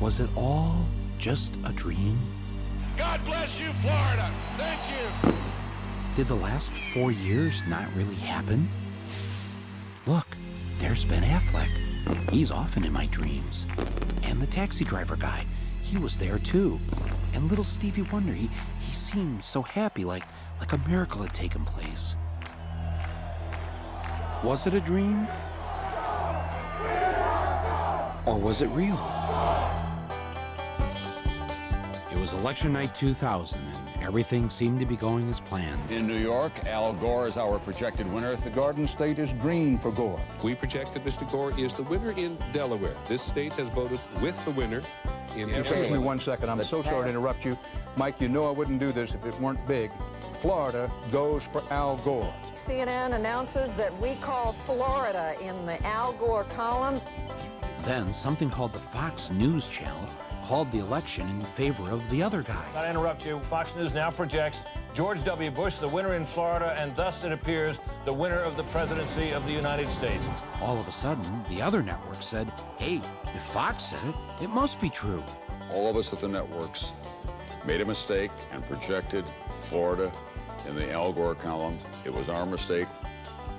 Was it all just a dream? God bless you, Florida. Thank you. Did the last 4 years not really happen? Look, there's Ben Affleck. He's often in my dreams. And the taxi driver guy, he was there too. And little Stevie Wonder, he seemed so happy, like a miracle had taken place. Was it a dream? Or was it real? It was election night 2000, and everything seemed to be going as planned. In New York, Al Gore is our projected winner. The Garden State is green for Gore. We project that Mr. Gore is the winner in Delaware. This state has voted with the winner in Excuse me 1 second. I'm so sorry to interrupt you. Mike, you know I wouldn't do this if it weren't big. Florida goes for Al Gore. CNN announces that we call Florida in the Al Gore column. Then something called the Fox News Channel called the election in favor of the other guy. Not to interrupt you, Fox News now projects George W. Bush the winner in Florida, and thus it appears the winner of the presidency of the United States. All of a sudden, the other network said, hey, if Fox said it, it must be true. All of us at the networks made a mistake and projected Florida in the Al Gore column. It was our mistake.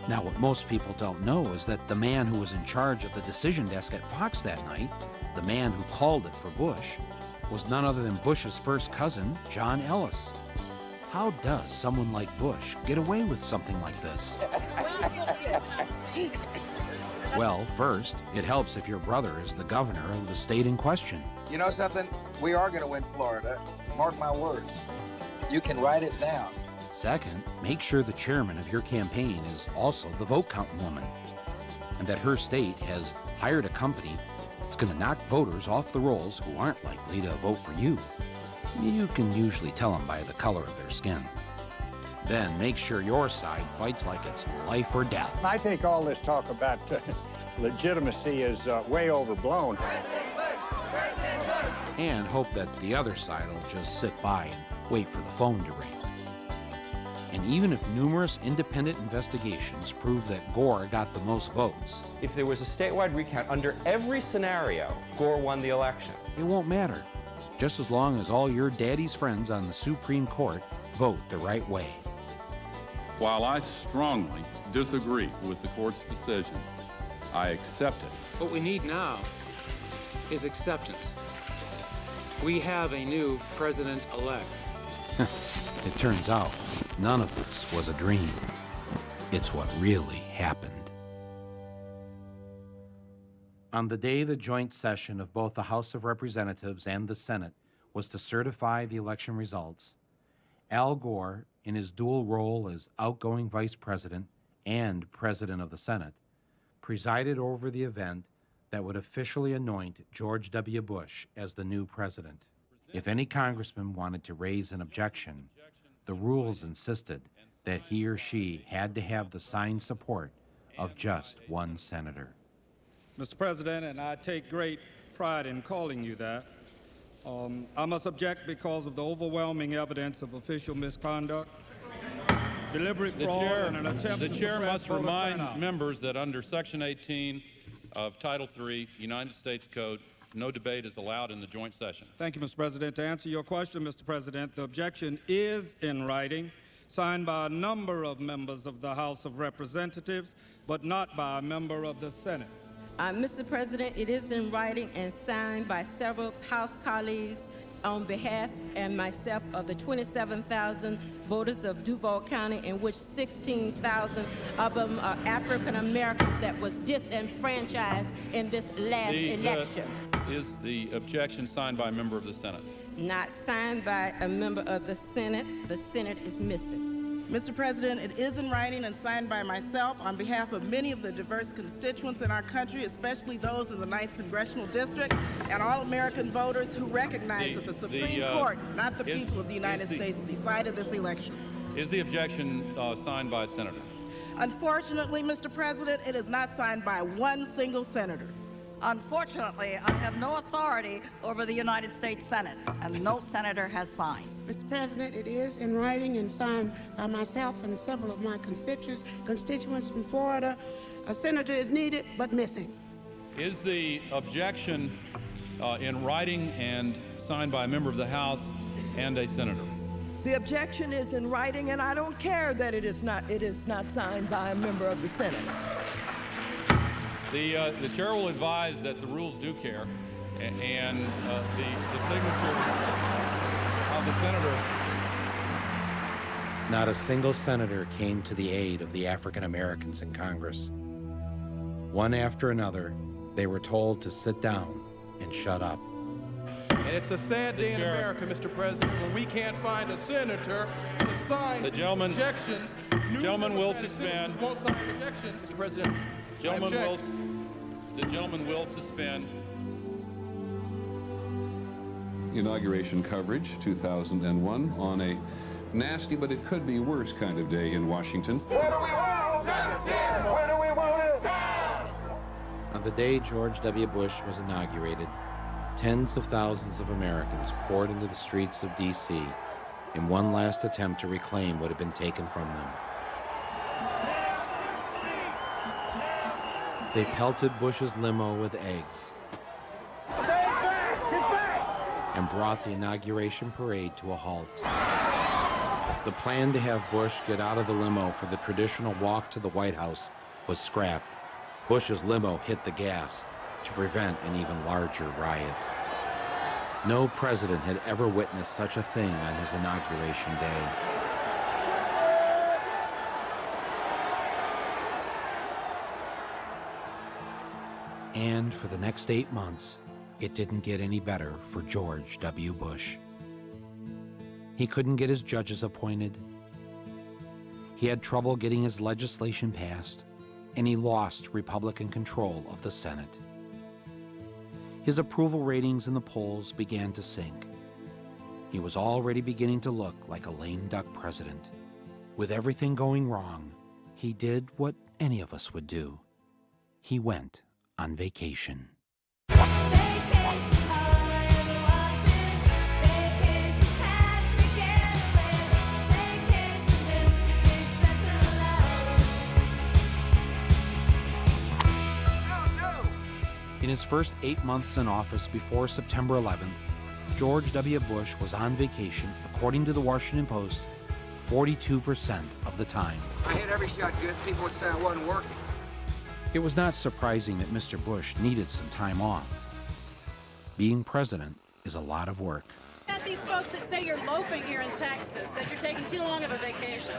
Now, what most people don't know is that the man who was in charge of the decision desk at Fox that night, the man who called it for Bush, was none other than Bush's first cousin, John Ellis. How does someone like Bush get away with something like this? Well, first, it helps if your brother is the governor of the state in question. You know something? We are going to win Florida. Mark my words. You can write it down. Second, make sure the chairman of your campaign is also the vote counting woman, and that her state has hired a company that's going to knock voters off the rolls who aren't likely to vote for you. You can usually tell them by the color of their skin. Then make sure your side fights like it's life or death. I think all this talk about legitimacy is way overblown. And hope that the other side will just sit by and wait for the phone to ring. And even if numerous independent investigations prove that Gore got the most votes, if there was a statewide recount under every scenario, Gore won the election. It won't matter, just as long as all your daddy's friends on the Supreme Court vote the right way. While I strongly disagree with the court's decision, I accept it. What we need now is acceptance. We have a new president-elect. It turns out, none of this was a dream. It's what really happened. On the day the joint session of both the House of Representatives and the Senate was to certify the election results, Al Gore, in his dual role as outgoing vice president and president of the Senate, presided over the event that would officially anoint George W. Bush as the new president. If any congressman wanted to raise an objection, the rules insisted that he or she had to have the signed support of just one senator. Mr. President, and I take great pride in calling you that, I must object because of the overwhelming evidence of official misconduct, deliberate fraud, and an attempt to suppress voter turnout. The chair must remind members that under Section 18 of Title III, United States Code, no debate is allowed in the joint session. Thank you, Mr. President. To answer your question, Mr. President, the objection is in writing, signed by a number of members of the House of Representatives, but not by a member of the Senate. Mr. President, it is in writing and signed by several House colleagues on behalf and myself of the 27,000 voters of Duval County, in which 16,000 of them are African Americans that was disenfranchised in this last election. Is the objection signed by a member of the Senate? Not signed by a member of the Senate. The Senate is missing. Mr. President, it is in writing and signed by myself on behalf of many of the diverse constituents in our country, especially those in the 9th Congressional District, and all American voters who recognize that the Supreme Court, not the people of the United States, decided this election. Is the objection signed by a senator? Unfortunately, Mr. President, it is not signed by one single senator. Unfortunately, I have no authority over the United States Senate, and no senator has signed. Mr. President, it is in writing and signed by myself and several of my constituents from Florida. A senator is needed, but missing. Is the objection in writing and signed by a member of the House and a senator. The objection is in writing, and I don't care that it is not signed by a member of the Senate. The chair will advise that the rules do care, and the signature of the senator. Not a single senator came to the aid of the African Americans in Congress. One after another, they were told to sit down and shut up. And it's a sad day in America, Mr. President, when we can't find a senator to sign the gentleman, objections. Gentleman will suspend. Won't sign objections, Mr. President. The gentleman will suspend. Inauguration coverage, 2001, on a nasty, but it could be worse kind of day in Washington. On the day George W. Bush was inaugurated, tens of thousands of Americans poured into the streets of D.C. in one last attempt to reclaim what had been taken from them. They pelted Bush's limo with eggs and brought the inauguration parade to a halt. The plan to have Bush get out of the limo for the traditional walk to the White House was scrapped. Bush's limo hit the gas to prevent an even larger riot. No president had ever witnessed such a thing on his inauguration day. And for the next 8 months, it didn't get any better for George W. Bush. He couldn't get his judges appointed. He had trouble getting his legislation passed, and he lost Republican control of the Senate. His approval ratings in the polls began to sink. He was already beginning to look like a lame duck president. With everything going wrong, he did what any of us would do. He went on vacation. In his first 8 months in office before September 11th, George W. Bush was on vacation, according to the Washington Post, 42% of the time. I hit every shot good. People would say I wasn't working. It was not surprising that Mr. Bush needed some time off. Being president is a lot of work. At these folks that say you're loafing here in Texas, that you're taking too long of a vacation.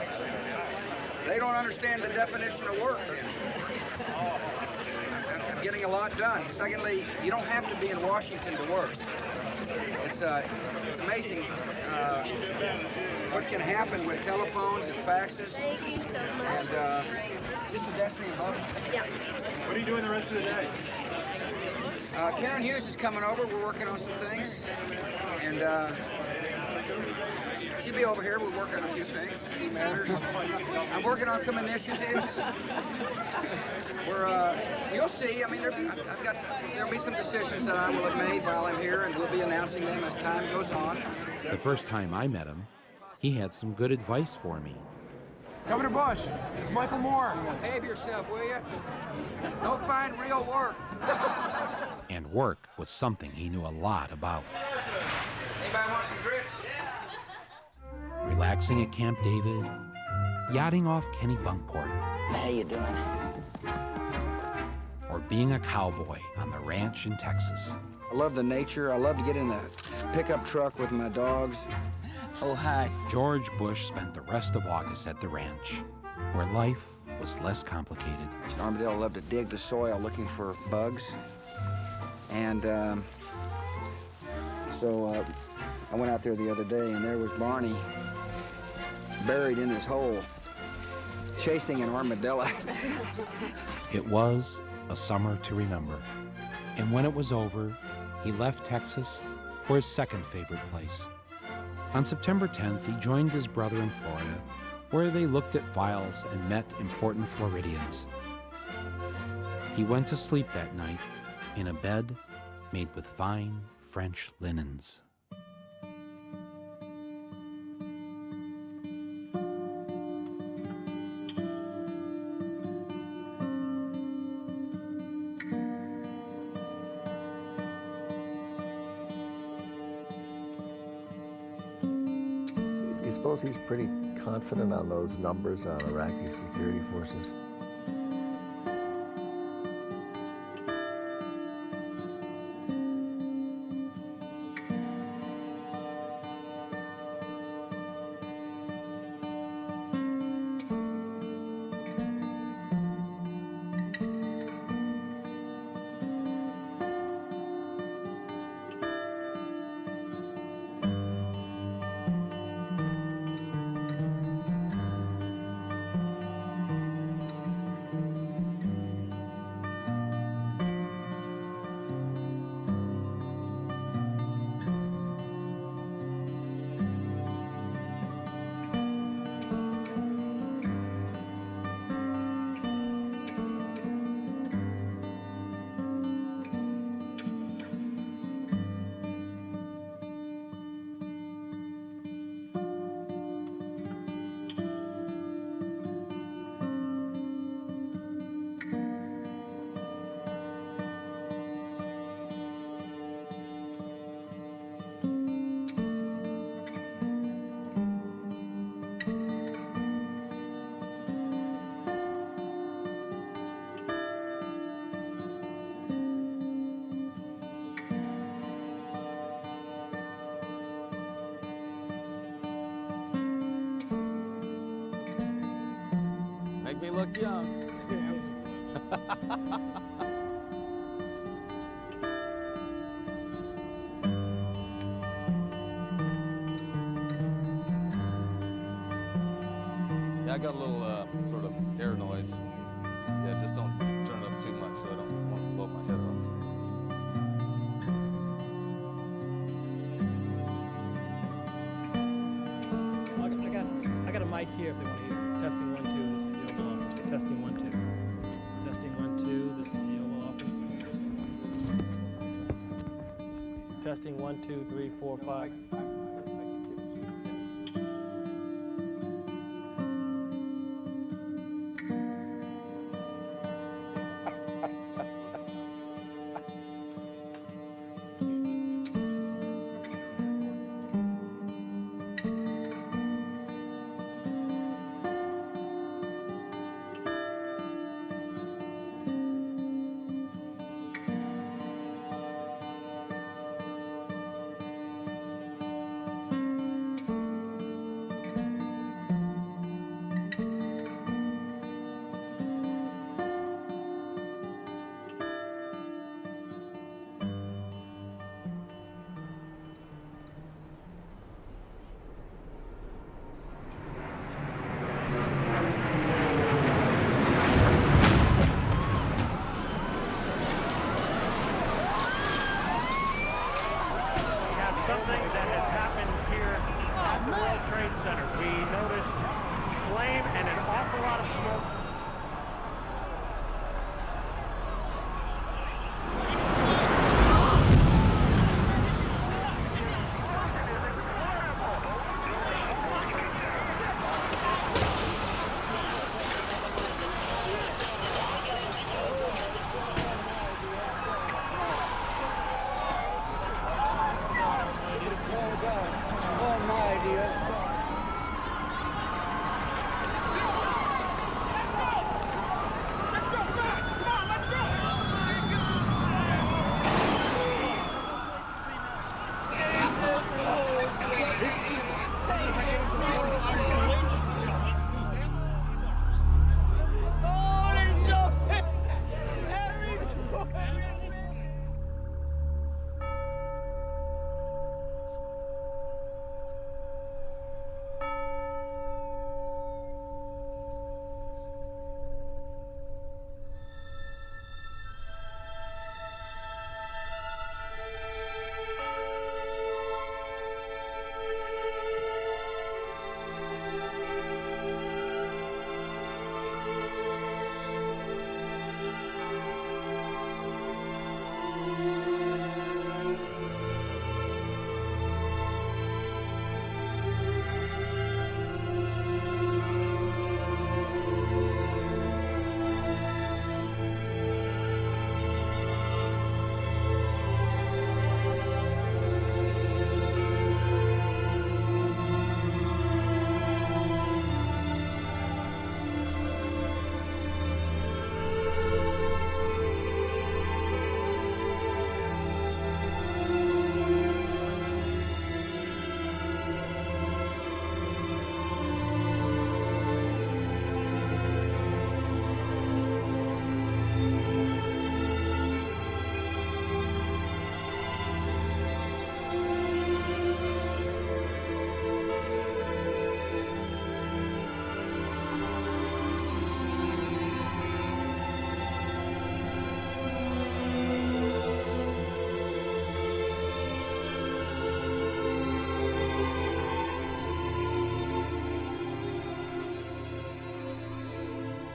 They don't understand the definition of work then. I'm getting a lot done. Secondly, you don't have to be in Washington to work. It's amazing what can happen with telephones and faxes. Thank you so much. And just a destiny above. Yeah. What are you doing the rest of the day? Karen Hughes is coming over. We're working on some things. And she'll be over here. We're working on a few things, a few matters. I'm working on some initiatives. You'll see. I mean, there'll be some decisions that I will have made while I'm here, and we'll be announcing them as time goes on. The first time I met him, he had some good advice for me. Governor Bush, it's Michael Moore. Behave yourself, will you? Don't find real work. And work was something he knew a lot about. Anybody want some grits? Relaxing at Camp David, yachting off Kennebunkport. How you doing? Or being a cowboy on the ranch in Texas. I love the nature. I love to get in the pickup truck with my dogs. Oh, hi. George Bush spent the rest of August at the ranch, where life was less complicated. Armadale loved to dig the soil looking for bugs. And so I went out there the other day, and there was Barney buried in his hole, chasing an armadillo. It was a summer to remember. And when it was over, he left Texas for his second favorite place. On September 10th, he joined his brother in Florida, where they looked at files and met important Floridians. He went to sleep that night in a bed made with fine French linens. suppose he's pretty confident on those numbers on Iraqi security forces. Make me look young. Yeah, I got a little sort of air noise. Yeah, just don't turn it up too much so I don't want to blow my head off. I got a mic here if they want to hear. Testing 1 2. This is the Oval Office. We're testing 1 2. Testing 1 2. This is the Oval Office. Testing 1 2 3 4 5.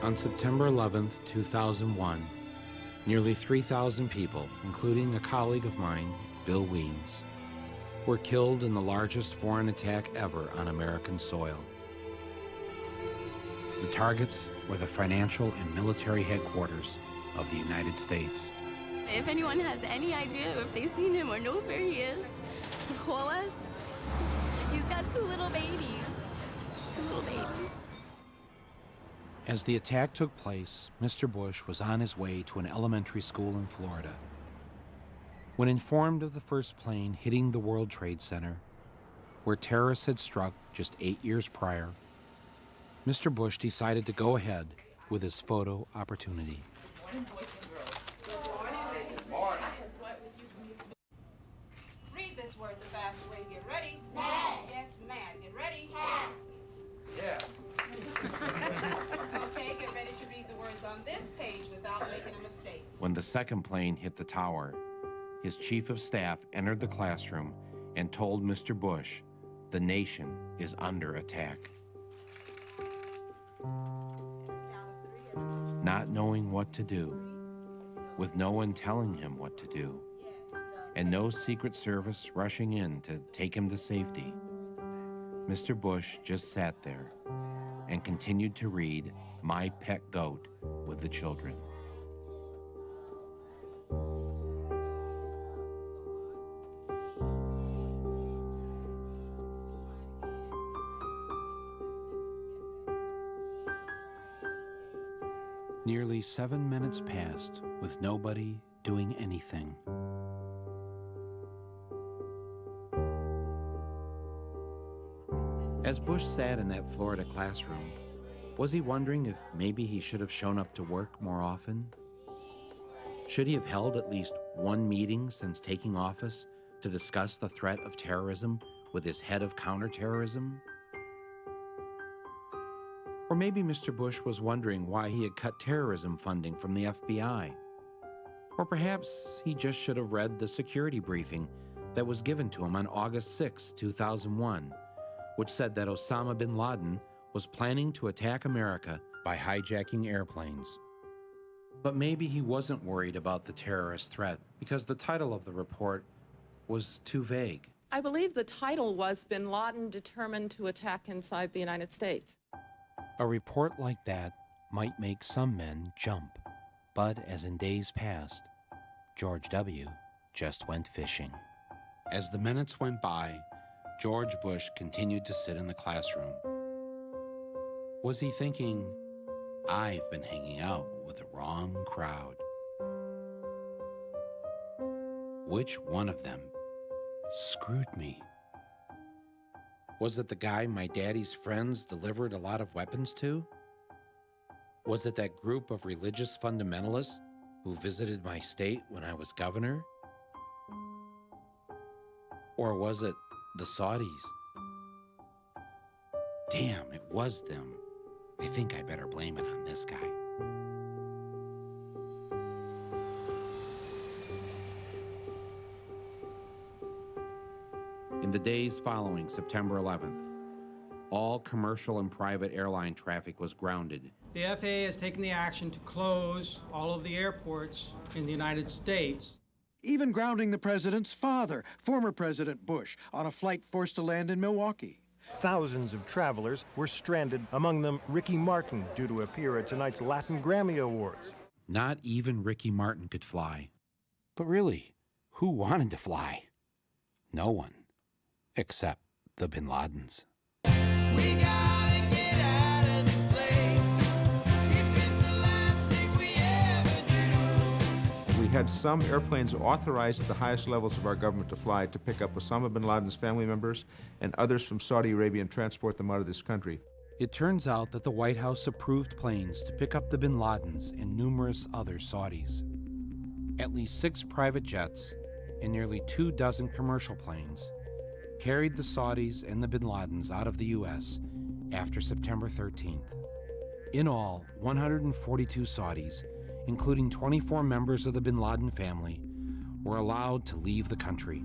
On September 11th, 2001, nearly 3,000 people, including a colleague of mine, Bill Weems, were killed in the largest foreign attack ever on American soil. The targets were the financial and military headquarters of the United States. If anyone has any idea, if they've seen him or knows where he is, to call us. He's got two little babies. As the attack took place, Mr. Bush was on his way to an elementary school in Florida. When informed of the first plane hitting the World Trade Center, where terrorists had struck just 8 years prior, Mr. Bush decided to go ahead with his photo opportunity. Read this word the fast way. Get ready. Mad. Yes, mad. Get ready. Yeah. Okay, get ready to read the words on this page without making a mistake. When the second plane hit the tower, his chief of staff entered the classroom and told Mr. Bush, the nation is under attack. Not knowing what to do, with no one telling him what to do, and no Secret Service rushing in to take him to safety, Mr. Bush just sat there and continued to read My Pet Goat with the children. Nearly 7 minutes passed with nobody doing anything. As Bush sat in that Florida classroom, was he wondering if maybe he should have shown up to work more often? Should he have held at least one meeting since taking office to discuss the threat of terrorism with his head of counterterrorism? Or maybe Mr. Bush was wondering why he had cut terrorism funding from the FBI. Or perhaps he just should have read the security briefing that was given to him on August 6, 2001, which said that Osama bin Laden was planning to attack America by hijacking airplanes. But maybe he wasn't worried about the terrorist threat because the title of the report was too vague. I believe the title was Bin Laden Determined to Attack Inside the United States. A report like that might make some men jump, but as in days past, George W. just went fishing. As the minutes went by, George Bush continued to sit in the classroom. Was he thinking, I've been hanging out with the wrong crowd? Which one of them screwed me? Was it the guy my daddy's friends delivered a lot of weapons to? Was it that group of religious fundamentalists who visited my state when I was governor? Or was it the Saudis? Damn, it was them. I think I better blame it on this guy. In the days following September 11th, all commercial and private airline traffic was grounded. The FAA has taken the action to close all of the airports in the United States. Even grounding the president's father, former President Bush, on a flight forced to land in Milwaukee. Thousands of travelers were stranded, among them Ricky Martin, due to appear at tonight's Latin Grammy Awards. Not even Ricky Martin could fly. But really, who wanted to fly? No one, except the Bin Ladens. We gotta get out of this place. If it's the last thing we ever do. We had some airplanes authorized at the highest levels of our government to fly to pick up Osama bin Laden's family members and others from Saudi Arabia and transport them out of this country. It turns out that the White House approved planes to pick up the Bin Ladens and numerous other Saudis. At least 6 private jets and nearly 24 commercial planes carried the Saudis and the Bin Ladens out of the U.S. after September 13th. In all, 142 Saudis, including 24 members of the Bin Laden family, were allowed to leave the country.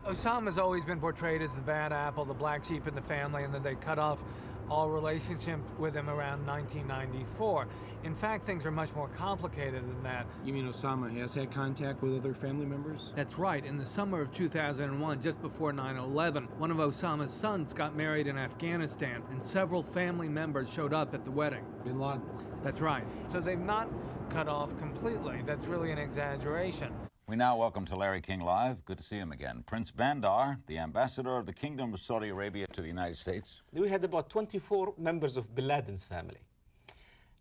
Osama's always been portrayed as the bad apple, the black sheep in the family, and that they cut off all relationship with him around 1994. In fact, things are much more complicated than that. You mean Osama has had contact with other family members? That's right. In the summer of 2001, just before 9/11, one of Osama's sons got married in Afghanistan, and several family members showed up at the wedding. Bin Laden. That's right. So they've not cut off completely. That's really an exaggeration. We now welcome to Larry King Live. Good to see him again. Prince Bandar, the ambassador of the Kingdom of Saudi Arabia to the United States. We had about 24 members of Bin Laden's family.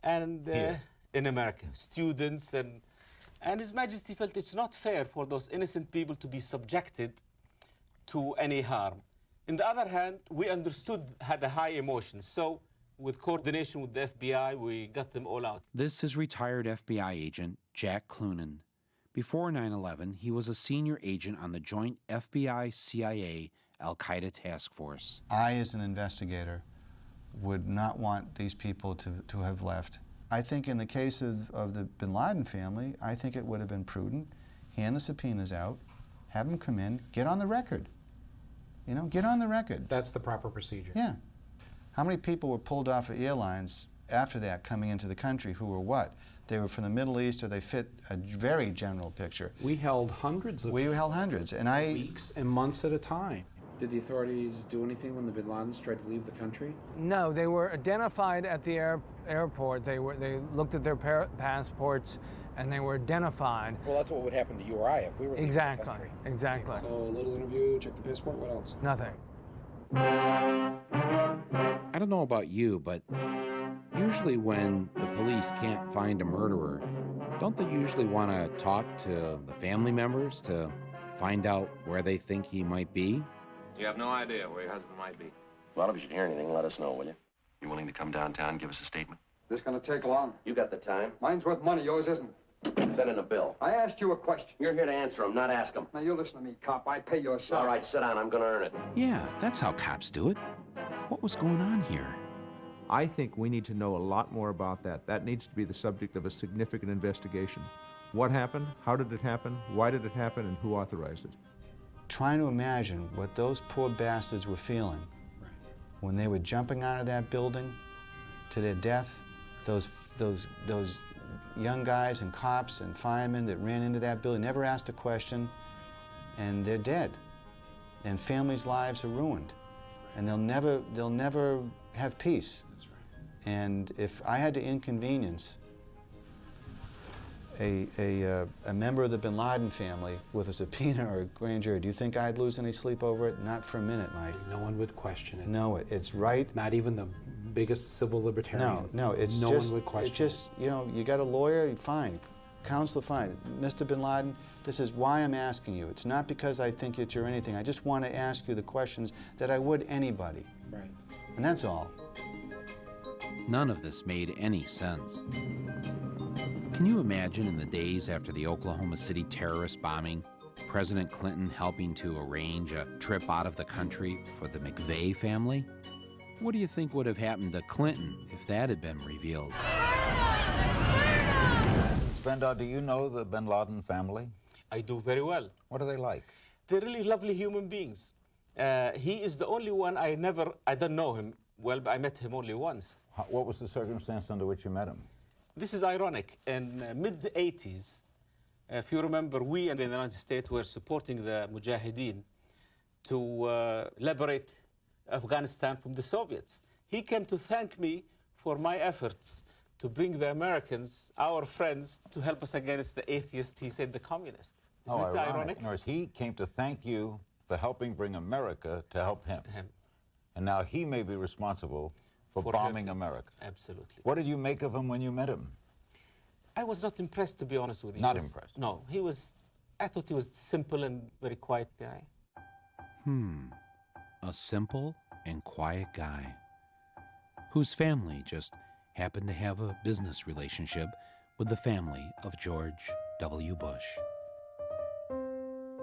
And in America, students, and His Majesty felt it's not fair for those innocent people to be subjected to any harm. On the other hand, we understood, had a high emotion. So with coordination with the FBI, we got them all out. This is retired FBI agent Jack Clunan. Before 9/11, he was a senior agent on the joint FBI-CIA Al-Qaeda task force. I, as an investigator, would not want these people to have left. I think in the case of the Bin Laden family, I think it would have been prudent. Hand the subpoenas out, have them come in, get on the record. You know, get on the record. That's the proper procedure. Yeah. How many people were pulled off of airlines after that coming into the country who were what? They were from the Middle East, or they fit a very general picture. We held hundreds of and weeks and months at a time. Did the authorities do anything when the Bin Ladens tried to leave the country? No, they were identified at the airport. They looked at their passports, and they were identified. Well, that's what would happen to you or I if we were leaving the country. Exactly. So a little interview, check the passport, what else? Nothing. I don't know about you, but usually when the police can't find a murderer, don't they usually want to talk to the family members to find out where they think he might be? You have no idea where your husband might be. Well, if you should hear anything, let us know, will you? You willing to come downtown and give us a statement? This gonna take long? You got the time. Mine's worth money, yours isn't. Send in a bill. I asked you a question. You're here to answer them, not ask them. Now, you listen to me, cop. I pay your salary. All right, sit down. I'm gonna earn it. Yeah, that's how cops do it. What was going on here? I think we need to know a lot more about that. That needs to be the subject of a significant investigation. What happened? How did it happen? Why did it happen? And who authorized it? Trying to imagine what those poor bastards were feeling when they were jumping out of that building to their death. Those young guys and cops and firemen that ran into that building, never asked a question, and they're dead. And families' lives are ruined. And they'll never have peace. That's right. And if I had to inconvenience a member of the Bin Laden family with a subpoena or a grand jury, do you think I'd lose any sleep over it? Not for a minute, Mike. No one would question it. No, it's right. Not even the biggest civil libertarian. No, it's no just, one would question it's just, you know, you got a lawyer, fine. Counselor, fine. Mr. Bin Laden, this is why I'm asking you. It's not because I think that you're anything. I just want to ask you the questions that I would anybody. Right. And that's all. None of this made any sense. Can you imagine in the days after the Oklahoma City terrorist bombing, President Clinton helping to arrange a trip out of the country for the McVeigh family? What do you think would have happened to Clinton if that had been revealed? Bandar, do you know the Bin Laden family? I do very well. What are they like? They're really lovely human beings. He is the only one I don't know him well, but I met him only once. What was the circumstance under which you met him? This is ironic. In mid-80s, if you remember, we in the United States were supporting the Mujahideen to liberate Afghanistan from the Soviets. He came to thank me for my efforts to bring the Americans, our friends, to help us against the atheists, he said the communists. Isn't it ironic? In other words, he came to thank you for helping bring America to help him. And now he may be responsible for bombing America. Absolutely. What did you make of him when you met him? I was not impressed, to be honest with you. Not impressed? No, I thought he was simple and very quiet guy. A simple and quiet guy whose family just happened to have a business relationship with the family of George W. Bush.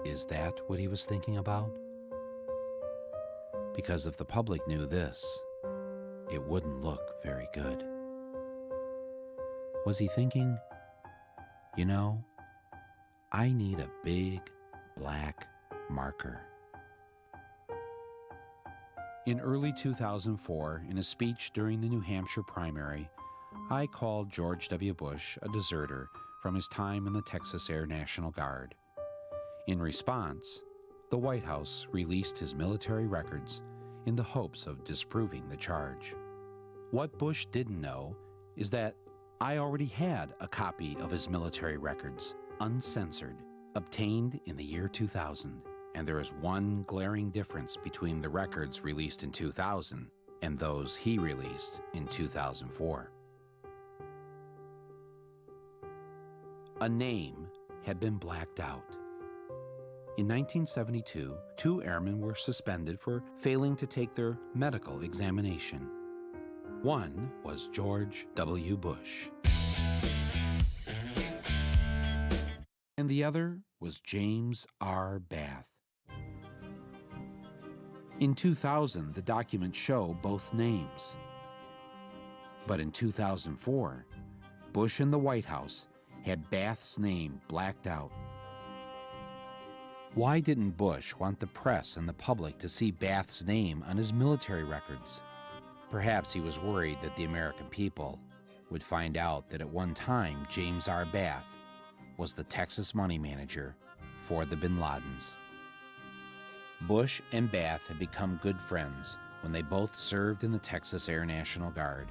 Is that what he was thinking about? Because if the public knew this, it wouldn't look very good. Was he thinking, you know, I need a big black marker. In early 2004, in a speech during the New Hampshire primary, I called George W. Bush a deserter from his time in the Texas Air National Guard. In response, the White House released his military records in the hopes of disproving the charge. What Bush didn't know is that I already had a copy of his military records, uncensored, obtained in the year 2000. And there is one glaring difference between the records released in 2000 and those he released in 2004. A name had been blacked out. In 1972, 2 airmen were suspended for failing to take their medical examination. One was George W. Bush, and the other was James R. Bath. In 2000, the documents show both names. But in 2004, Bush and the White House had Bath's name blacked out. Why didn't Bush want the press and the public to see Bath's name on his military records? Perhaps he was worried that the American people would find out that at one time James R. Bath was the Texas money manager for the Bin Ladens. Bush and Bath had become good friends when they both served in the Texas Air National Guard.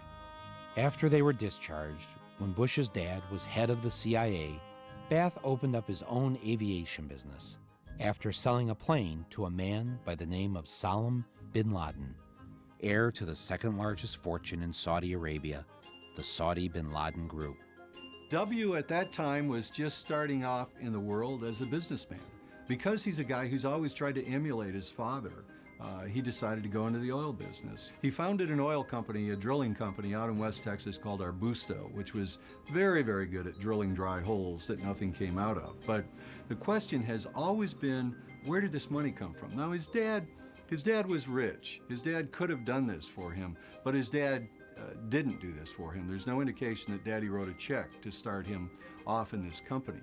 After they were discharged, when Bush's dad was head of the CIA, Bath opened up his own aviation business after selling a plane to a man by the name of Salam bin Laden, heir to the second largest fortune in Saudi Arabia, the Saudi bin Laden Group. W at that time was just starting off in the world as a businessman. Because he's a guy who's always tried to emulate his father, he decided to go into the oil business. He founded an oil company, a drilling company out in West Texas called Arbusto, which was very, very good at drilling dry holes that nothing came out of. But the question has always been, where did this money come from? Now, his dad was rich. His dad could have done this for him, but his dad didn't do this for him. There's no indication that Daddy wrote a check to start him off in this company.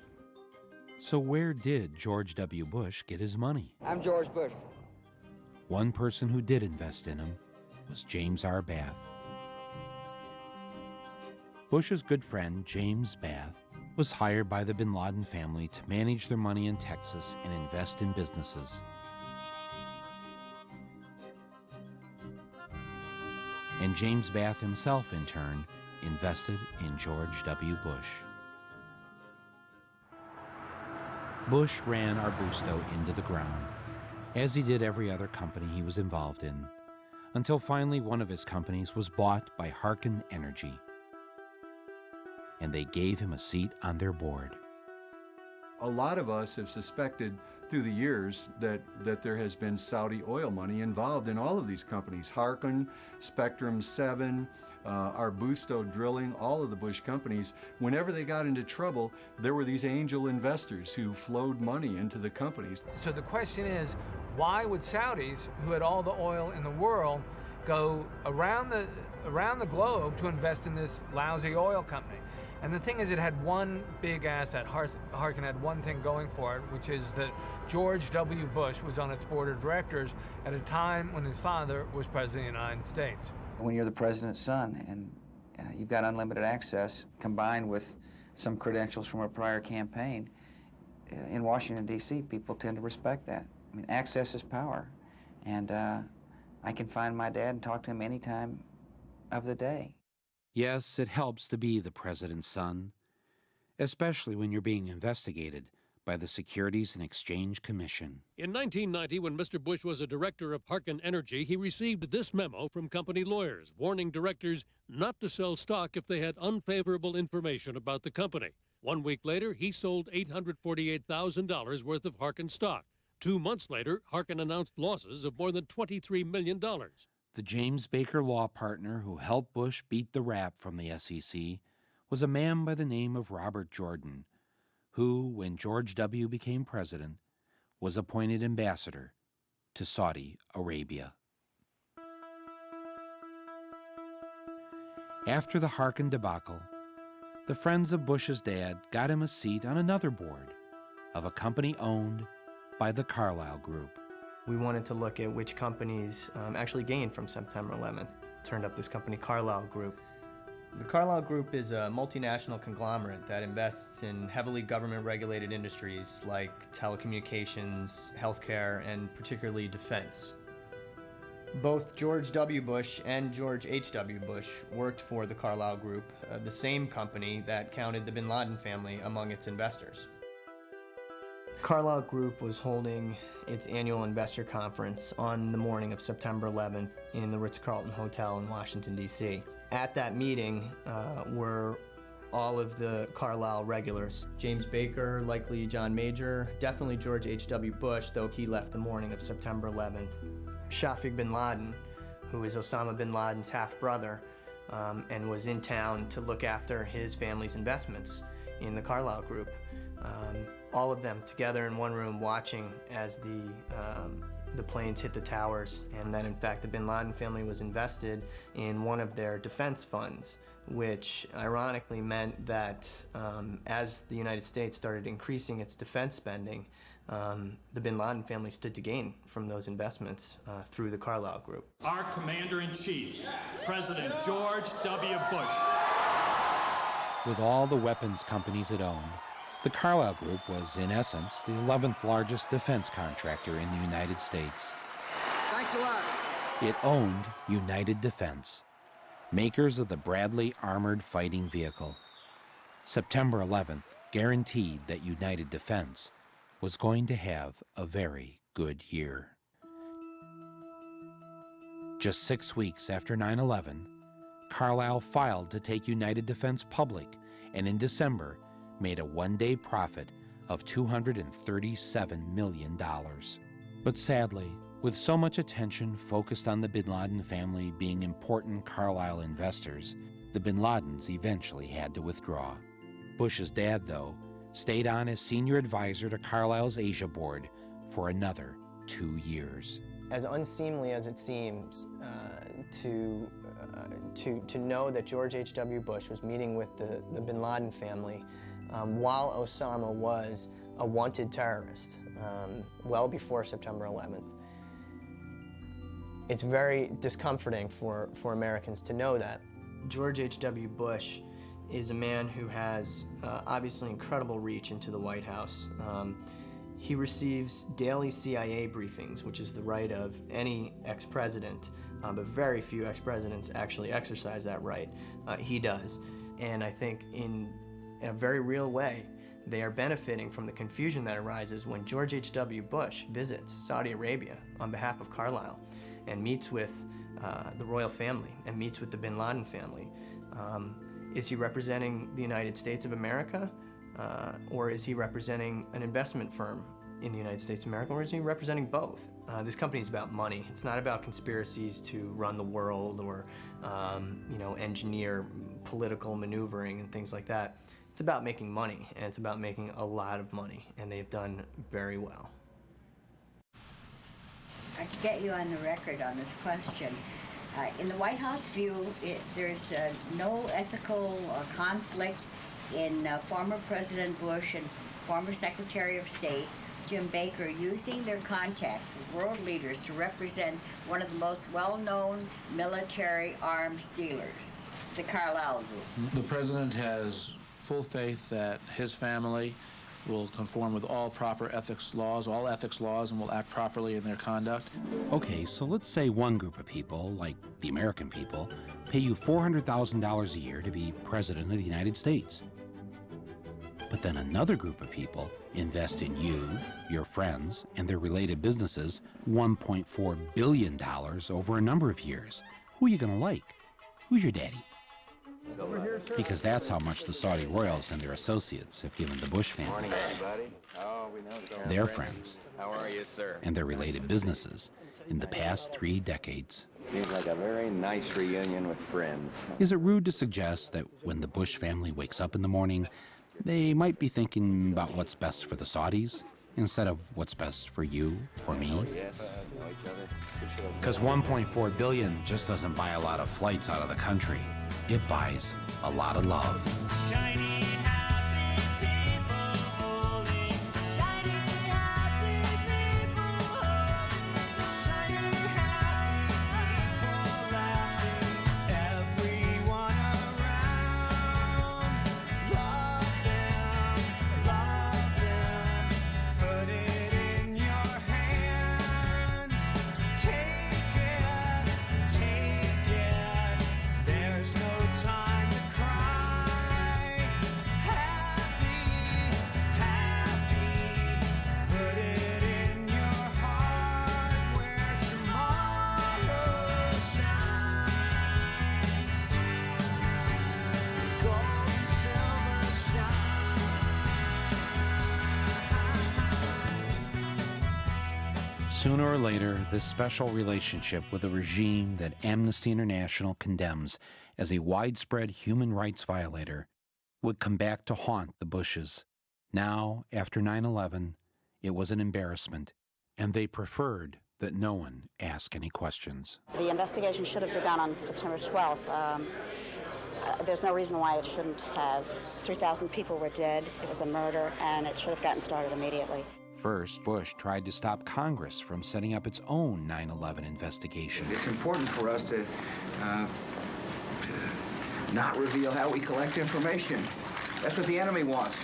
So where did George W. Bush get his money? I'm George Bush. One person who did invest in him was James R. Bath. Bush's good friend, James Bath, was hired by the bin Laden family to manage their money in Texas and invest in businesses. And James Bath himself, in turn, invested in George W. Bush. Bush ran Arbusto into the ground, as he did every other company he was involved in, until finally one of his companies was bought by Harken Energy, and they gave him a seat on their board. A lot of us have suspected through the years that there has been Saudi oil money involved in all of these companies. Harken, Spectrum 7, Arbusto Drilling, all of the Bush companies. Whenever they got into trouble, there were these angel investors who flowed money into the companies. So the question is, why would Saudis, who had all the oil in the world, go around the globe to invest in this lousy oil company? And the thing is, it had one big asset. Harken had one thing going for it, which is that George W. Bush was on its board of directors at a time when his father was president of the United States. When you're the president's son and you've got unlimited access combined with some credentials from a prior campaign, in Washington, D.C., people tend to respect that. I mean, access is power. And I can find my dad and talk to him any time of the day. Yes, it helps to be the president's son, especially when you're being investigated by the Securities and Exchange Commission. In 1990, when Mr. Bush was a director of Harken Energy, he received this memo from company lawyers warning directors not to sell stock if they had unfavorable information about the company. 1 week later, he sold $848,000 worth of Harken stock. 2 months later, Harken announced losses of more than $23 million. The James Baker law partner who helped Bush beat the rap from the SEC was a man by the name of Robert Jordan, who, when George W. became president, was appointed ambassador to Saudi Arabia. After the Harken debacle, the friends of Bush's dad got him a seat on another board of a company owned by the Carlyle Group. we wanted to look at which companies actually gained from September 11th. Turned up this company, Carlyle Group. The Carlyle Group is a multinational conglomerate that invests in heavily government-regulated industries like telecommunications, healthcare, and particularly defense. Both George W. Bush and George H.W. Bush worked for the Carlyle Group, the same company that counted the bin Laden family among its investors. Carlyle Group was holding its annual investor conference on the morning of September 11th in the Ritz-Carlton Hotel in Washington, D.C. At that meeting were all of the Carlyle regulars. James Baker, likely John Major, definitely George H.W. Bush, though he left the morning of September 11th. Shafiq bin Laden, who is Osama bin Laden's half-brother, and was in town to look after his family's investments in the Carlyle Group. All of them together in one room watching as the planes hit the towers, and that in fact the bin Laden family was invested in one of their defense funds, which ironically meant that as the United States started increasing its defense spending, the bin Laden family stood to gain from those investments through the Carlyle Group. Our Commander-in-Chief, President George W. Bush. With all the weapons companies it owned, the Carlyle Group was, in essence, the 11th largest defense contractor in the United States. Thanks a lot. It owned United Defense, makers of the Bradley Armored Fighting Vehicle. September 11th guaranteed that United Defense was going to have a very good year. Just 6 weeks after 9/11, Carlyle filed to take United Defense public, and in December made a one-day profit of $237 million. But sadly, with so much attention focused on the bin Laden family being important Carlyle investors, the bin Ladens eventually had to withdraw. Bush's dad, though, stayed on as senior advisor to Carlyle's Asia board for another 2 years. As unseemly as it seems to know that George H.W. Bush was meeting with the bin Laden family while Osama was a wanted terrorist, well before September 11th. It's very discomforting for Americans to know that. George H.W. Bush is a man who has obviously incredible reach into the White House. He receives daily CIA briefings, which is the right of any ex-president, but very few ex-presidents actually exercise that right. He does. And I think in a very real way, they are benefiting from the confusion that arises when George H.W. Bush visits Saudi Arabia on behalf of Carlyle and meets with the royal family and meets with the bin Laden family. Is he representing the United States of America, or is he representing an investment firm in the United States of America, or is he representing both? This company is about money. It's not about conspiracies to run the world or engineer political maneuvering and things like that. It's about making money, and it's about making a lot of money, and they've done very well. To get you on the record on this question, in the White House view, there's no ethical conflict in former President Bush and former Secretary of State Jim Baker using their contacts with world leaders to represent one of the most well-known military arms dealers, the Carlyle Group. The President has full faith that his family will conform with all proper ethics laws, and will act properly in their conduct. Okay, so let's say one group of people, like the American people, pay you $400,000 a year to be President of the United States. But then another group of people invest in you, your friends, and their related businesses $1.4 billion over a number of years. Who are you going to like? Who's your daddy? Because that's how much the Saudi royals and their associates have given the Bush family. Morning, everybody. Oh, we know Their friends. How are you, sir? And their related businesses in the past 3 decades. Seems like a very nice reunion with friends. Is it rude to suggest that when the Bush family wakes up in the morning, they might be thinking about what's best for the Saudis instead of what's best for you or me? Because $1.4 billion just doesn't buy a lot of flights out of the country. It buys a lot of love. Sooner or later, this special relationship with a regime that Amnesty International condemns as a widespread human rights violator would come back to haunt the Bushes. Now, after 9/11, it was an embarrassment, and they preferred that no one ask any questions. The investigation should have begun on September 12th. There's no reason why it shouldn't have. 3,000 people were dead. It was a murder, and it should have gotten started immediately. First, Bush tried to stop Congress from setting up its own 9/11 investigation. It's important for us to not reveal how we collect information. That's what the enemy wants,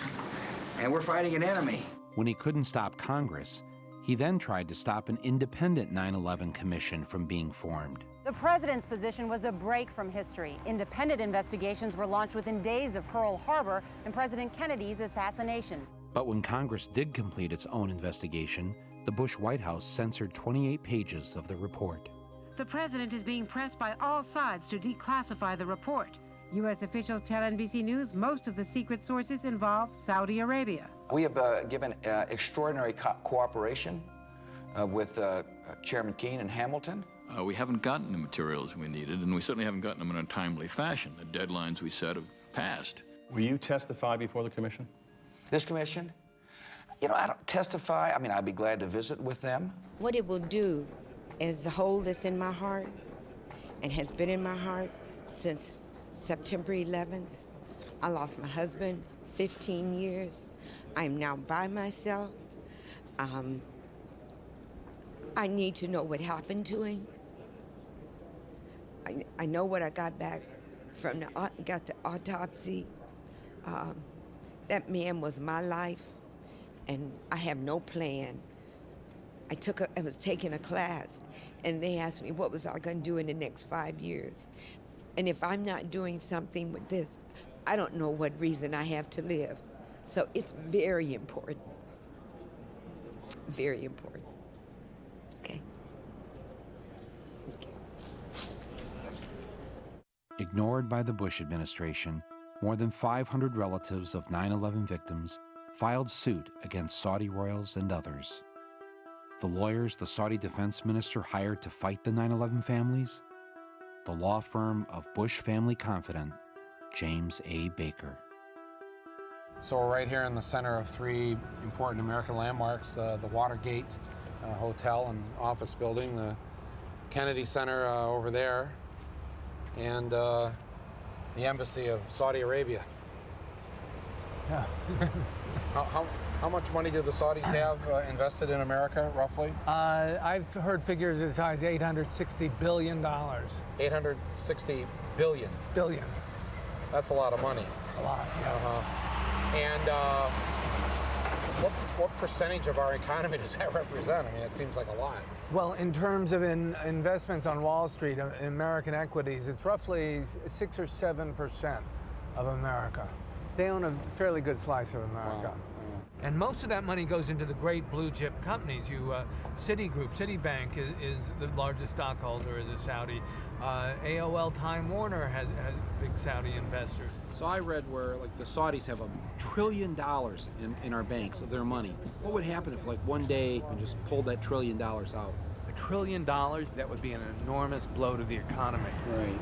and we're fighting an enemy. When he couldn't stop Congress, he then tried to stop an independent 9/11 commission from being formed. The president's position was a break from history. Independent investigations were launched within days of Pearl Harbor and President Kennedy's assassination. But when Congress did complete its own investigation, the Bush White House censored 28 pages of the report. The president is being pressed by all sides to declassify the report. U.S. officials tell NBC News most of the secret sources involve Saudi Arabia. We have given extraordinary cooperation with Chairman Keane and Hamilton. We haven't gotten the materials we needed, and we certainly haven't gotten them in a timely fashion. The deadlines we set have passed. Will you testify before the commission? This commission? You know, I don't testify. I mean, I'd be glad to visit with them. What it will do is hold this in my heart and has been in my heart since September 11th. I lost my husband, 15 years. I'm now by myself. I need to know what happened to him. I know what I got back from the autopsy. That man was my life, and I have no plan. I was taking a class, and they asked me what was I going to do in the next 5 years. And if I'm not doing something with this, I don't know what reason I have to live. So it's very important. Very important. Okay. Ignored by the Bush administration, more than 500 relatives of 9/11 victims filed suit against Saudi royals and others. The lawyers the Saudi defense minister hired to fight the 9/11 families? The law firm of Bush family confidant, James A. Baker. So we're right here in the center of three important American landmarks, the Watergate Hotel and office building, the Kennedy Center over there, and the Embassy of Saudi Arabia. Yeah. How much money do the Saudis have invested in America, roughly? I've heard figures as high as $860 billion. 860 billion. Billion. That's a lot of money. A lot, yeah. And what percentage of our economy does that represent? I mean, it seems like a lot. Well, in terms of investments on Wall Street, in American equities, it's roughly 6 or 7% of America. They own a fairly good slice of America. Wow. And most of that money goes into the great blue chip companies. Citigroup, Citibank is the largest stockholder, is a Saudi. AOL Time Warner has big Saudi investors. So I read where like the Saudis have $1 trillion in our banks of their money. What would happen if like one day we just pulled that $1 trillion out? $1 trillion, that would be an enormous blow to the economy. Right.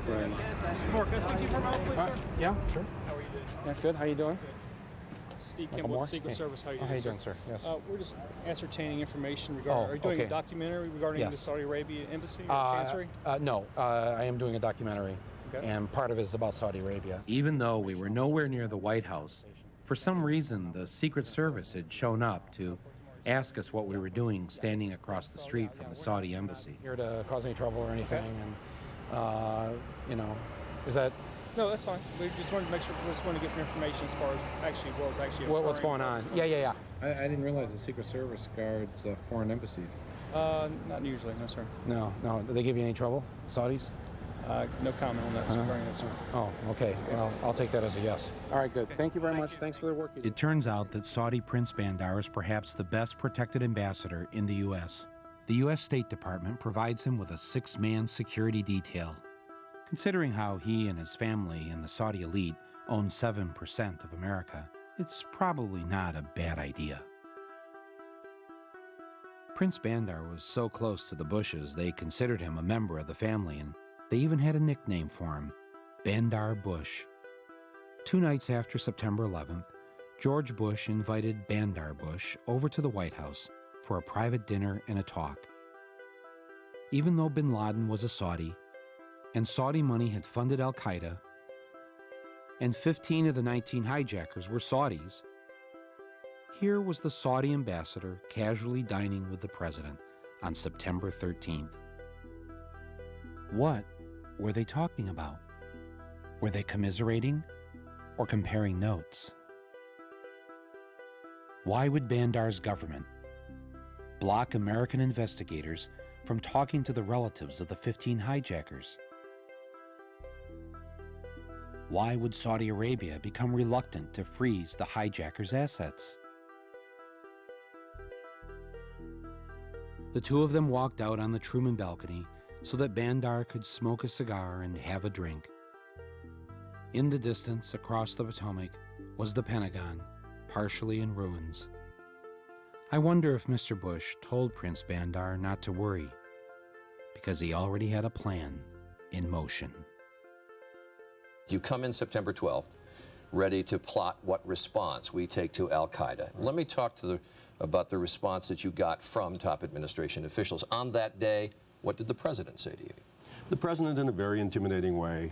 Mr. Moore, can I speak to you for a moment, please, sir? Yeah, sure. How are you doing? Yeah, good. How you doing? Steve Kimball, with Secret Service. How are you doing, How you doing, sir? Yes. We're just ascertaining information regarding. Are you doing a documentary regarding the Saudi Arabia embassy or chancery? No, I am doing a documentary, and part of it is about Saudi Arabia. Even though we were nowhere near the White House, for some reason the Secret Service had shown up to ask us what we were doing standing across the street from the Saudi embassy. Here to cause any trouble or anything, and is that? No, that's fine. We just wanted to make sure. We just wanted to get some information as far as what was actually occurring. What's going on? Yeah. I didn't realize the Secret Service guards foreign embassies. Not usually, no, sir. No. Do they give you any trouble, Saudis? No comment on that, regarding that, sir. Oh, okay. Well, I'll take that as a yes. All right, good. Thank you very much. Thanks for the work. It turns out that Saudi Prince Bandar is perhaps the best protected ambassador in the U.S. The U.S. State Department provides him with a 6-man security detail. Considering how he and his family and the Saudi elite own 7% of America, it's probably not a bad idea. Prince Bandar was so close to the Bushes they considered him a member of the family, and they even had a nickname for him, Bandar Bush. 2 nights after September 11th, George Bush invited Bandar Bush over to the White House for a private dinner and a talk. Even though bin Laden was a Saudi, and Saudi money had funded al-Qaeda, and 15 of the 19 hijackers were Saudis, here was the Saudi ambassador casually dining with the president on September 13th. What were they talking about? Were they commiserating or comparing notes? Why would Bandar's government block American investigators from talking to the relatives of the 15 hijackers? Why would Saudi Arabia become reluctant to freeze the hijackers' assets? The two of them walked out on the Truman balcony so that Bandar could smoke a cigar and have a drink. In the distance, across the Potomac, was the Pentagon, partially in ruins. I wonder if Mr. Bush told Prince Bandar not to worry, because he already had a plan in motion. You come in September 12th, ready to plot what response we take to al-Qaeda. Let me talk about the response that you got from top administration officials. On that day, what did the president say to you? The president, in a very intimidating way,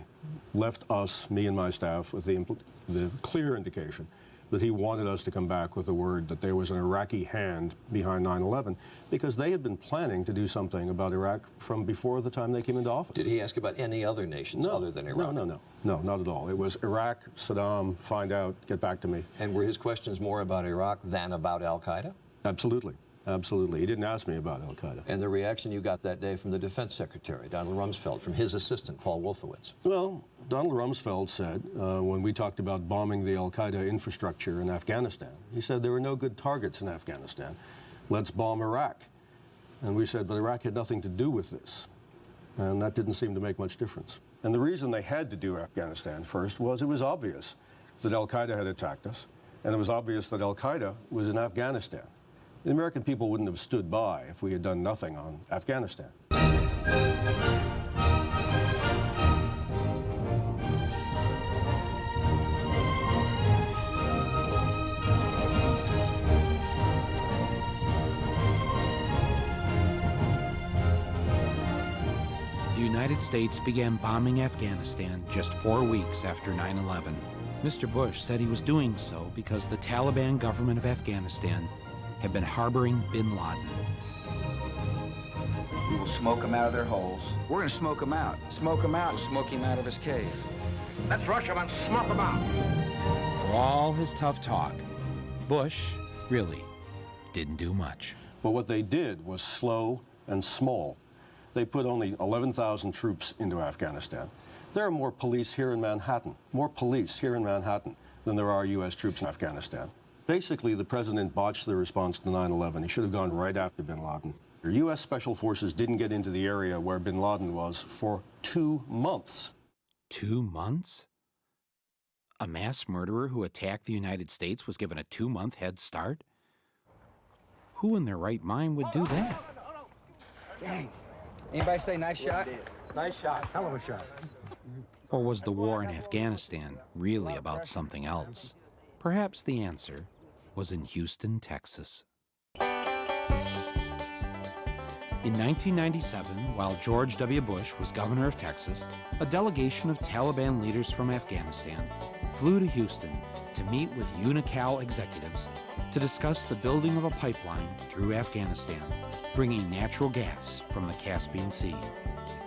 left us, me and my staff, with the clear indication that he wanted us to come back with the word that there was an Iraqi hand behind 9/11, because they had been planning to do something about Iraq from before the time they came into office. Did he ask about any other nations other than Iraq? No, not at all. It was Iraq, Saddam, find out, get back to me. And were his questions more about Iraq than about al-Qaeda? Absolutely. Absolutely. He didn't ask me about al-Qaeda. And the reaction you got that day from the Defense Secretary, Donald Rumsfeld, from his assistant, Paul Wolfowitz? Well, Donald Rumsfeld said, when we talked about bombing the al-Qaeda infrastructure in Afghanistan, he said there were no good targets in Afghanistan. Let's bomb Iraq. And we said, but Iraq had nothing to do with this. And that didn't seem to make much difference. And the reason they had to do Afghanistan first was it was obvious that al-Qaeda had attacked us, and it was obvious that al-Qaeda was in Afghanistan. The American people wouldn't have stood by if we had done nothing on Afghanistan. The United States began bombing Afghanistan just 4 weeks after 9/11. Mr. Bush said he was doing so because the Taliban government of Afghanistan had been harboring bin Laden. We will smoke them out of their holes. We're going to smoke them out. Smoke them out. We'll smoke him out of his cave. Let's rush him and smoke him out. For all his tough talk, Bush really didn't do much. But what they did was slow and small. They put only 11,000 troops into Afghanistan. There are more police here in Manhattan, than there are U.S. troops in Afghanistan. Basically, the president botched the response to 9/11. He should have gone right after bin Laden. The U.S. Special Forces didn't get into the area where bin Laden was for 2 months. 2 months? A mass murderer who attacked the United States was given a 2-month head start? Who in their right mind would do that? Dang. Anybody say nice shot? Nice shot. Hell of a shot. Or was the war in Afghanistan really about something else? Perhaps the answer was in Houston, Texas. In 1997, while George W. Bush was governor of Texas, a delegation of Taliban leaders from Afghanistan flew to Houston to meet with Unocal executives to discuss the building of a pipeline through Afghanistan, bringing natural gas from the Caspian Sea.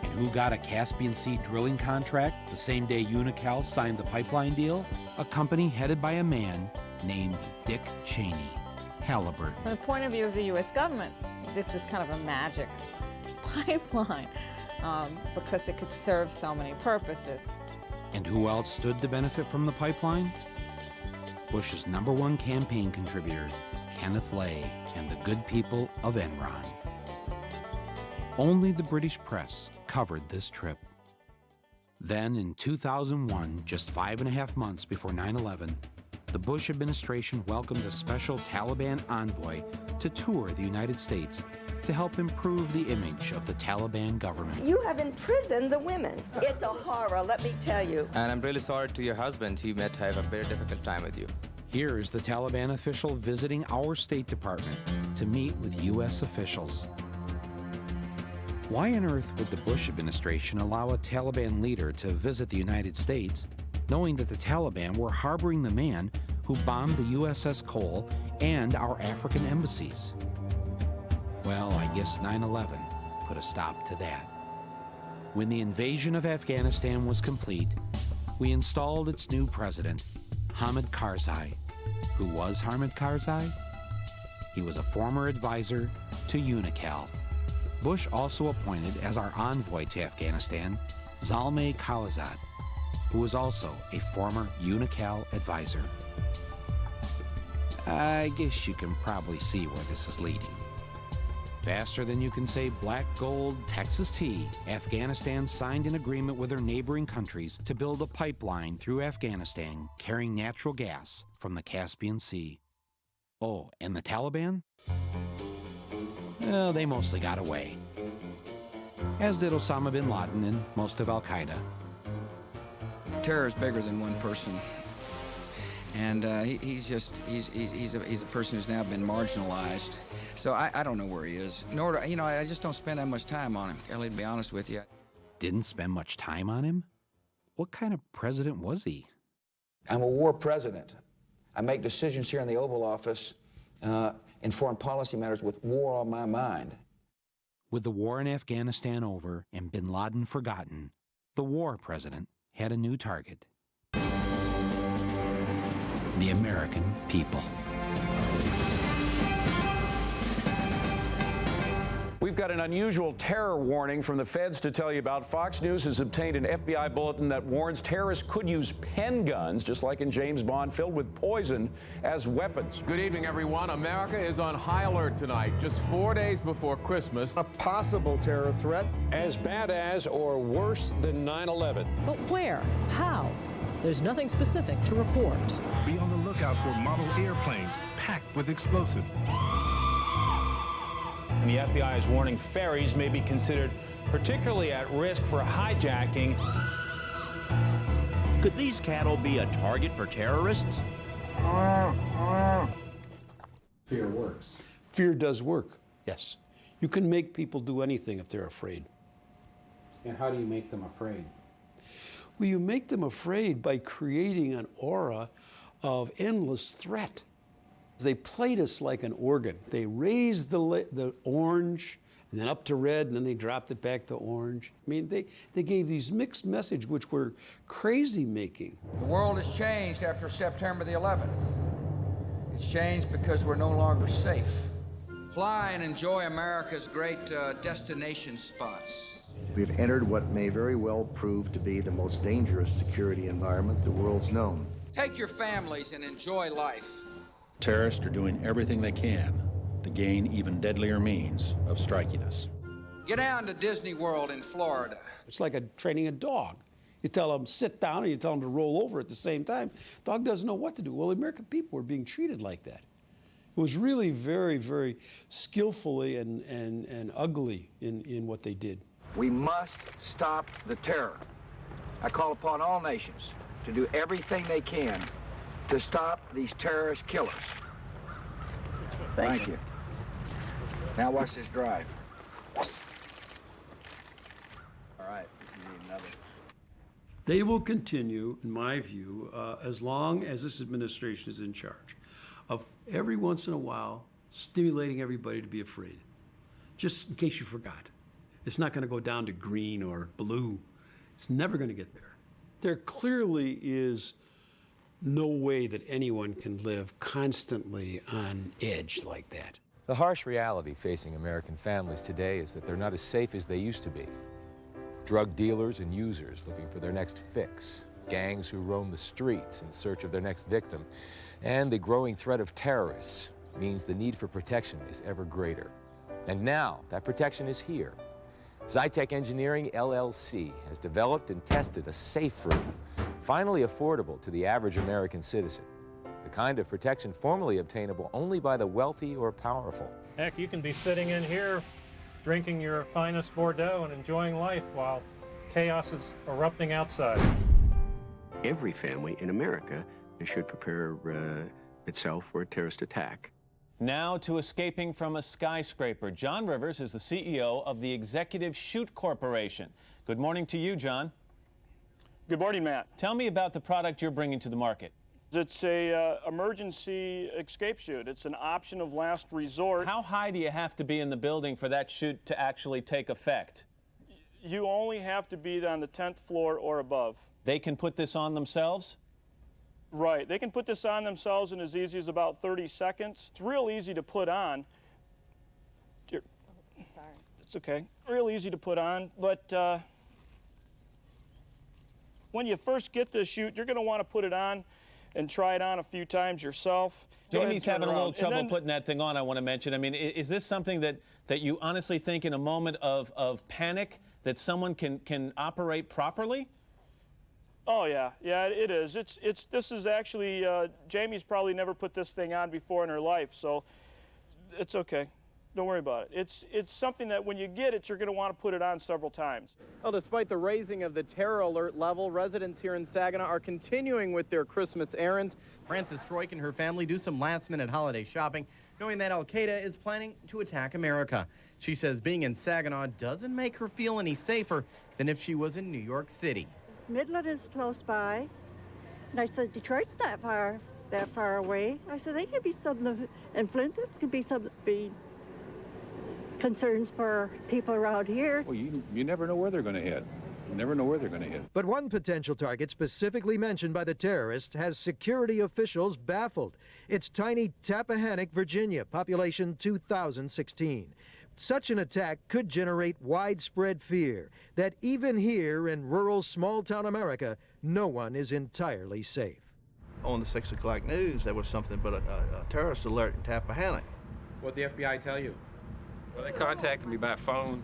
And who got a Caspian Sea drilling contract the same day Unocal signed the pipeline deal? A company headed by a man named Dick Cheney, Halliburton. From the point of view of the U.S. government, this was kind of a magic pipeline because it could serve so many purposes. And who else stood to benefit from the pipeline? Bush's #1 campaign contributor, Kenneth Lay, and the good people of Enron. Only the British press covered this trip. Then in 2001, just 5.5 months before 9/11, the Bush administration welcomed a special Taliban envoy to tour the United States to help improve the image of the Taliban government. You have imprisoned the women. It's a horror, let me tell you. And I'm really sorry to your husband. He might have a very difficult time with you. Here's the Taliban official visiting our State Department to meet with U.S. officials. Why on earth would the Bush administration allow a Taliban leader to visit the United States, knowing that the Taliban were harboring the man who bombed the USS Cole and our African embassies? Well, I guess 9/11 put a stop to that. When the invasion of Afghanistan was complete, we installed its new president, Hamid Karzai. Who was Hamid Karzai? He was a former advisor to UNICAL. Bush also appointed as our envoy to Afghanistan, Zalmay Khalilzad, who was also a former UNICAL advisor. I guess you can probably see where this is leading. Faster than you can say black gold Texas tea, Afghanistan signed an agreement with their neighboring countries to build a pipeline through Afghanistan carrying natural gas from the Caspian Sea. Oh, and the Taliban? Well, they mostly got away. As did Osama bin Laden and most of Al-Qaeda. Terror is bigger than one person. And he's a person who's now been marginalized. So I don't know where he is. Nor do, I just don't spend that much time on him, Kelly, to be honest with you. Didn't spend much time on him? What kind of president was he? I'm a war president. I make decisions here in the Oval Office in foreign policy matters with war on my mind. With the war in Afghanistan over and bin Laden forgotten, the war president had a new target. The American people. We've got an unusual terror warning from the feds to tell you about. Fox News has obtained an FBI bulletin that warns terrorists could use pen guns, just like in James Bond, filled with poison as weapons. Good evening, everyone. America is on high alert tonight, just 4 days before Christmas. A possible terror threat as bad as or worse than 9/11. But where? How? There's nothing specific to report. Be on the lookout for model airplanes packed with explosives. And the FBI is warning ferries may be considered particularly at risk for hijacking. Could these cattle be a target for terrorists? Fear works. Fear does work, yes. You can make people do anything if they're afraid. And how do you make them afraid? Well, you make them afraid by creating an aura of endless threat. They played us like an organ. They raised the orange, and then up to red, and then they dropped it back to orange. I mean, they gave these mixed messages which were crazy-making. The world has changed after September the 11th. It's changed because we're no longer safe. Fly and enjoy America's great destination spots. We've entered what may very well prove to be the most dangerous security environment the world's known. Take your families and enjoy life. Terrorists are doing everything they can to gain even deadlier means of striking us. Get down to Disney World in Florida. It's like training a dog. You tell them sit down and you tell them to roll over at the same time. Dog doesn't know what to do. Well, the American people were being treated like that. It was really very, very skillfully and ugly in what they did. We must stop the terror. I call upon all nations to do everything they can to stop these terrorist killers. Thank you. Now watch this drive. All right, we need another. They will continue, in my view, as long as this administration is in charge, of every once in a while stimulating everybody to be afraid. Just in case you forgot. It's not going to go down to green or blue. It's never going to get there. There clearly is no way that anyone can live constantly on edge like that. The harsh reality facing American families today is that they're not as safe as they used to be. Drug dealers and users looking for their next fix, gangs who roam the streets in search of their next victim, and the growing threat of terrorists means the need for protection is ever greater. And now that protection is here. Zytec Engineering, LLC, has developed and tested a safe room, finally affordable to the average American citizen, the kind of protection formerly obtainable only by the wealthy or powerful. Heck, you can be sitting in here drinking your finest Bordeaux and enjoying life while chaos is erupting outside. Every family in America should prepare itself for a terrorist attack. Now to escaping from a skyscraper. John Rivers is the CEO of the Executive Chute Corporation. Good morning to you, John. Good morning, Matt. Tell me about the product you're bringing to the market. It's a emergency escape chute. It's an option of last resort. How high do you have to be in the building for that chute to actually take effect? You only have to be on the 10th floor or above. They can put this on themselves? Right. They can put this on themselves in as easy as about 30 seconds. It's real easy to put on. I'm sorry. It's okay. Real easy to put on, but when you first get this chute, you're going to want to put it on and try it on a few times yourself. Jamie's having a little trouble putting that thing on, I want to mention. I mean, is this something that you honestly think in a moment of panic that someone can operate properly? Oh, yeah. Yeah, it is. This is actually, Jamie's probably never put this thing on before in her life, so it's okay. Don't worry about it. It's something that when you get it, you're going to want to put it on several times. Well, despite the raising of the terror alert level, residents here in Saginaw are continuing with their Christmas errands. Frances Stroik and her family do some last-minute holiday shopping, knowing that Al-Qaeda is planning to attack America. She says being in Saginaw doesn't make her feel any safer than if she was in New York City. Midland is close by, and I said, Detroit's that far away. I said, they could be something, and Flint, this could be something, concerns for people around here. Well, you never know where they're going to hit. You never know where they're going to hit. But one potential target specifically mentioned by the terrorist has security officials baffled. It's tiny Tappahannock, Virginia, population 2016. Such an attack could generate widespread fear that even here in rural small-town America, no one is entirely safe. On the 6 o'clock news, there was something but a terrorist alert in Tappahannock. What'd the FBI tell you? Well, they contacted me by phone,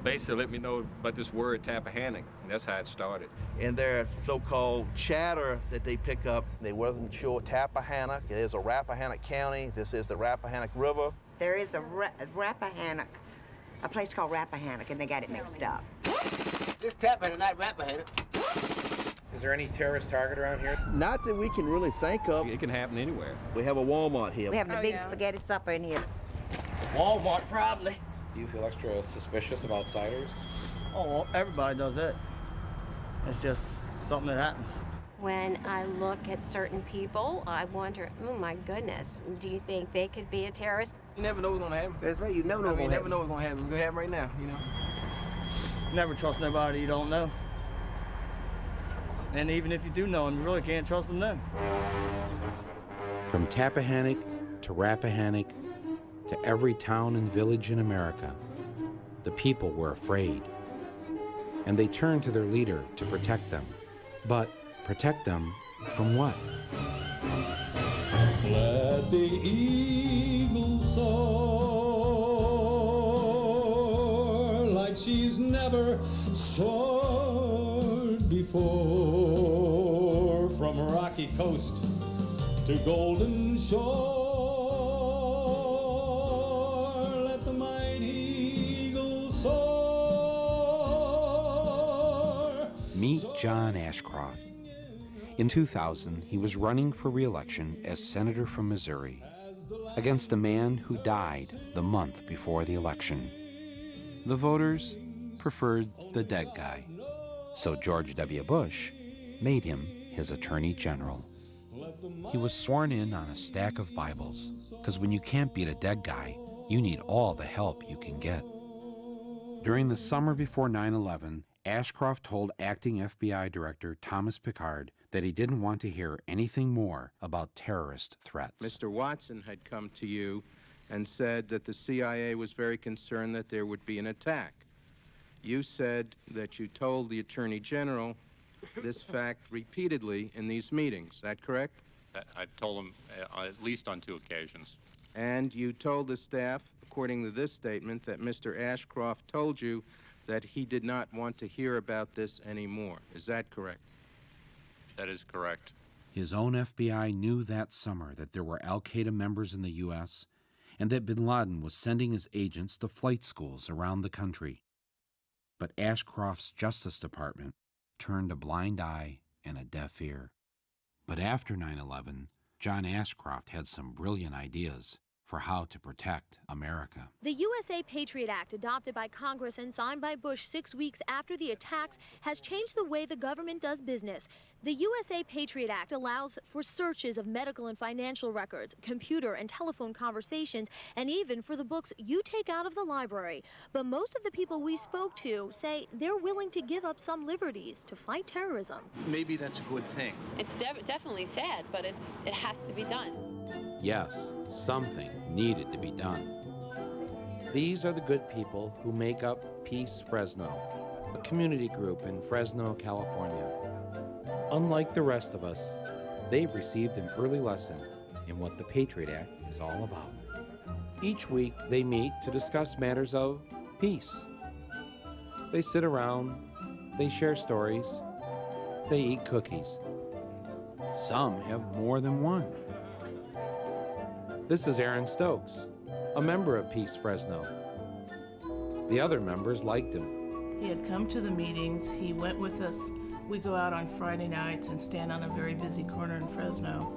basically let me know about this word Tappahannock, and that's how it started. And their so-called chatter that they pick up, they wasn't sure Tappahannock. It is a Rappahannock County. This is the Rappahannock River. There is a Rappahannock, a place called Rappahannock, and they got it mixed up. This Tappahannock, not Rappahannock. Is there any terrorist target around here? Not that we can really think of. It can happen anywhere. We have a Walmart here. We're having a big spaghetti supper in here. Walmart, probably. Do you feel extra suspicious of outsiders? Oh, well, everybody does that. It's just something that happens. When I look at certain people, I wonder, oh my goodness, do you think they could be a terrorist? You never know what's gonna happen. That's right, you never know what's gonna happen. You never know what's gonna happen. It's gonna happen right now, you know. Never trust nobody you don't know. And even if you do know them, you really can't trust them then. From Tappahannock to Rappahannock to every town and village in America, the people were afraid. And they turned to their leader to protect them. But protect them from what? Let the eagle soar like she's never soared before, from rocky coast to golden shore. Let the mighty eagle soar. Meet John Ashcroft. In 2000, he was running for re-election as senator from Missouri against a man who died the month before the election. The voters preferred the dead guy, so George W. Bush made him his attorney general. He was sworn in on a stack of Bibles, because when you can't beat a dead guy, you need all the help you can get. During the summer before 9/11, Ashcroft told acting FBI Director Thomas Pickard that he didn't want to hear anything more about terrorist threats. Mr. Watson had come to you and said that the CIA was very concerned that there would be an attack. You said that you told the Attorney General this fact repeatedly in these meetings. Is that correct? I told him at least on 2 occasions. And you told the staff, according to this statement, that Mr. Ashcroft told you that he did not want to hear about this anymore. Is that correct? That is correct. His own FBI knew that summer that there were Al-Qaeda members in the U.S., and that bin Laden was sending his agents to flight schools around the country. But Ashcroft's Justice Department turned a blind eye and a deaf ear. But after 9/11, John Ashcroft had some brilliant ideas for how to protect America. The USA Patriot Act, adopted by Congress and signed by Bush 6 weeks after the attacks, has changed the way the government does business. The USA Patriot Act allows for searches of medical and financial records, computer and telephone conversations, and even for the books you take out of the library. But most of the people we spoke to say they're willing to give up some liberties to fight terrorism. Maybe that's a good thing. It's definitely sad, but it has to be done. Yes, something needed to be done. These are the good people who make up Peace Fresno, a community group in Fresno, California. Unlike the rest of us, they've received an early lesson in what the Patriot Act is all about. Each week, they meet to discuss matters of peace. They sit around, they share stories, they eat cookies. Some have more than one. This is Aaron Stokes, a member of Peace Fresno. The other members liked him. He had come to the meetings. He went with us. We go out on Friday nights and stand on a very busy corner in Fresno.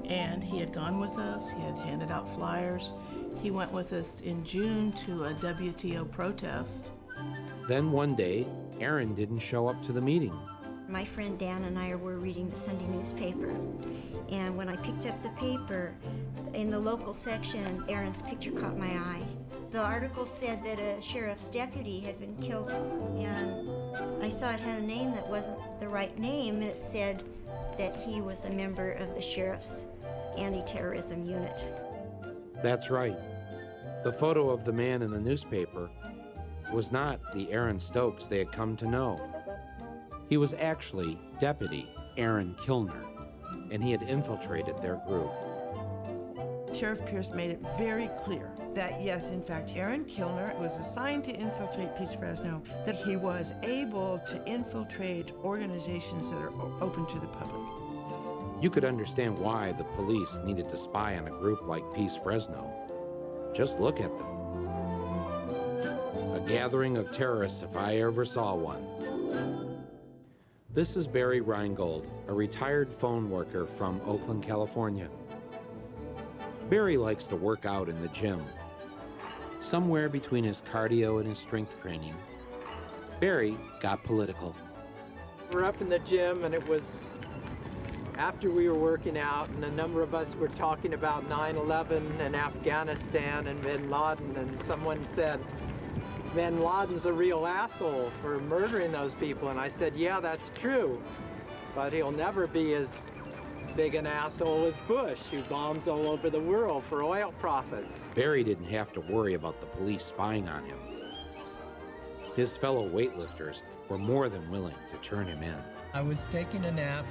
And he had gone with us. He had handed out flyers. He went with us in June to a WTO protest. Then one day, Aaron didn't show up to the meeting. My friend Dan and I were reading the Sunday newspaper, and when I picked up the paper, in the local section, Aaron's picture caught my eye. The article said that a sheriff's deputy had been killed, and I saw it had a name that wasn't the right name, and it said that he was a member of the sheriff's anti-terrorism unit. That's right. The photo of the man in the newspaper was not the Aaron Stokes they had come to know. He was actually Deputy Aaron Kilner, and he had infiltrated their group. Sheriff Pierce made it very clear that, yes, in fact, Aaron Kilner was assigned to infiltrate Peace Fresno, that he was able to infiltrate organizations that are open to the public. You could understand why the police needed to spy on a group like Peace Fresno. Just look at them. A gathering of terrorists if I ever saw one. This is Barry Reingold, a retired phone worker from Oakland, California. Barry likes to work out in the gym. Somewhere between his cardio and his strength training, Barry got political. We're up in the gym, and it was after we were working out, and a number of us were talking about 9/11 and Afghanistan and bin Laden, and someone said, bin Laden's a real asshole for murdering those people. And I said, yeah, that's true, but he'll never be as big an asshole as Bush, who bombs all over the world for oil profits. Barry didn't have to worry about the police spying on him. His fellow weightlifters were more than willing to turn him in. I was taking a nap,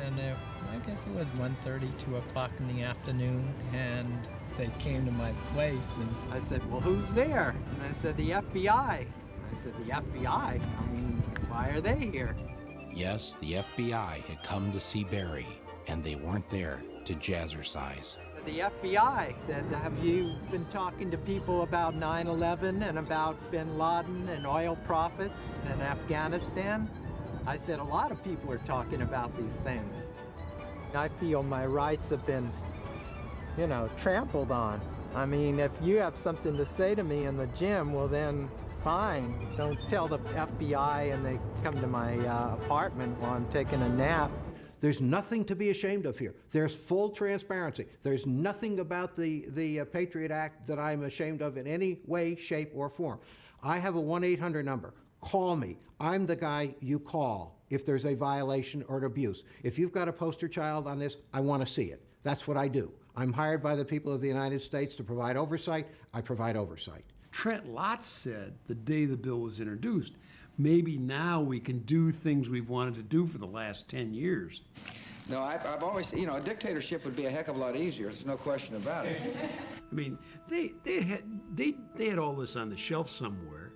and I guess it was 1:30, 2 o'clock in the afternoon, and they came to my place, and I said, well, who's there? And I said, the FBI. I said, the FBI? I mean, why are they here? Yes, the FBI had come to see Barry, and they weren't there to jazzercise. The FBI said, have you been talking to people about 9/11 and about bin Laden and oil profits and Afghanistan? I said, a lot of people are talking about these things. I feel my rights have been, trampled on. I mean, if you have something to say to me in the gym, well then, fine. Don't tell the FBI and they come to my apartment while I'm taking a nap. There's nothing to be ashamed of here. There's full transparency. There's nothing about the Patriot Act that I'm ashamed of in any way, shape, or form. I have a 1-800 number. Call me. I'm the guy you call if there's a violation or an abuse. If you've got a poster child on this, I want to see it. That's what I do. I'm hired by the people of the United States to provide oversight. I provide oversight. Trent Lott said the day the bill was introduced, maybe now we can do things we've wanted to do for the last 10 years. No, I've always, a dictatorship would be a heck of a lot easier. There's no question about it. I mean, they had all this on the shelf somewhere,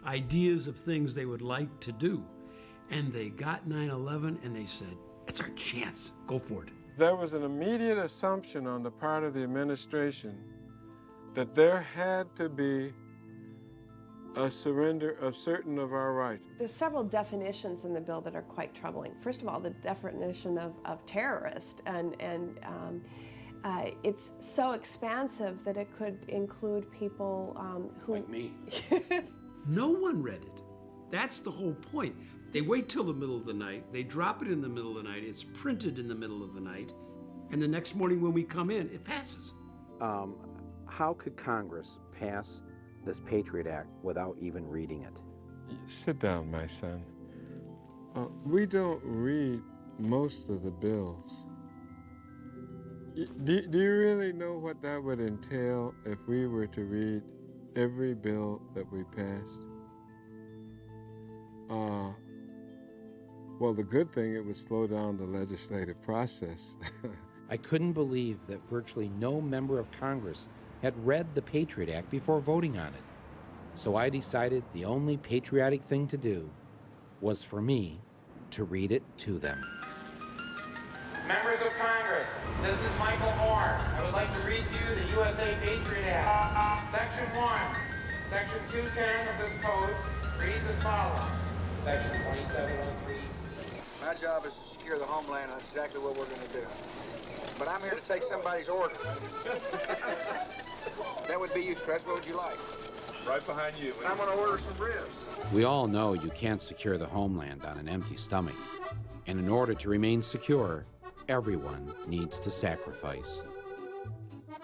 ideas of things they would like to do. And they got 9/11 and they said, it's our chance, go for it. There was an immediate assumption on the part of the administration that there had to be a surrender of certain of our rights. There's several definitions in the bill that are quite troubling. First of all, the definition of terrorist, and it's so expansive that it could include people who... Like me. No one read it. That's the whole point. They wait till the middle of the night, they drop it in the middle of the night, it's printed in the middle of the night, and the next morning when we come in, it passes. How could Congress pass this Patriot Act without even reading it? Sit down, my son. We don't read most of the bills. Do you really know what that would entail if we were to read every bill that we passed? Well, the good thing, it would slow down the legislative process. I couldn't believe that virtually no member of Congress had read the Patriot Act before voting on it. So I decided the only patriotic thing to do was for me to read it to them. Members of Congress, this is Michael Moore. I would like to read to you the USA Patriot Act. Section 1, Section 210 of this code reads as follows. Section 2703. My job is to secure the homeland. That's exactly what we're going to do. But I'm here to take somebody's order. That would be you, Stretch. What would you like? Right behind you. I'm going to order some ribs. We all know you can't secure the homeland on an empty stomach. And in order to remain secure, everyone needs to sacrifice.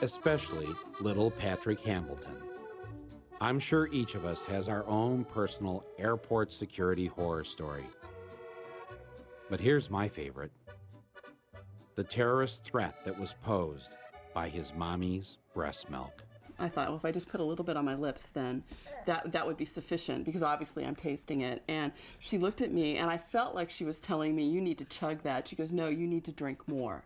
Especially little Patrick Hambleton. I'm sure each of us has our own personal airport security horror story. But here's my favorite. The terrorist threat that was posed by his mommy's breast milk. I thought, well, if I just put a little bit on my lips, then that would be sufficient, because obviously I'm tasting it. And she looked at me, and I felt like she was telling me, you need to chug that. She goes, no, you need to drink more.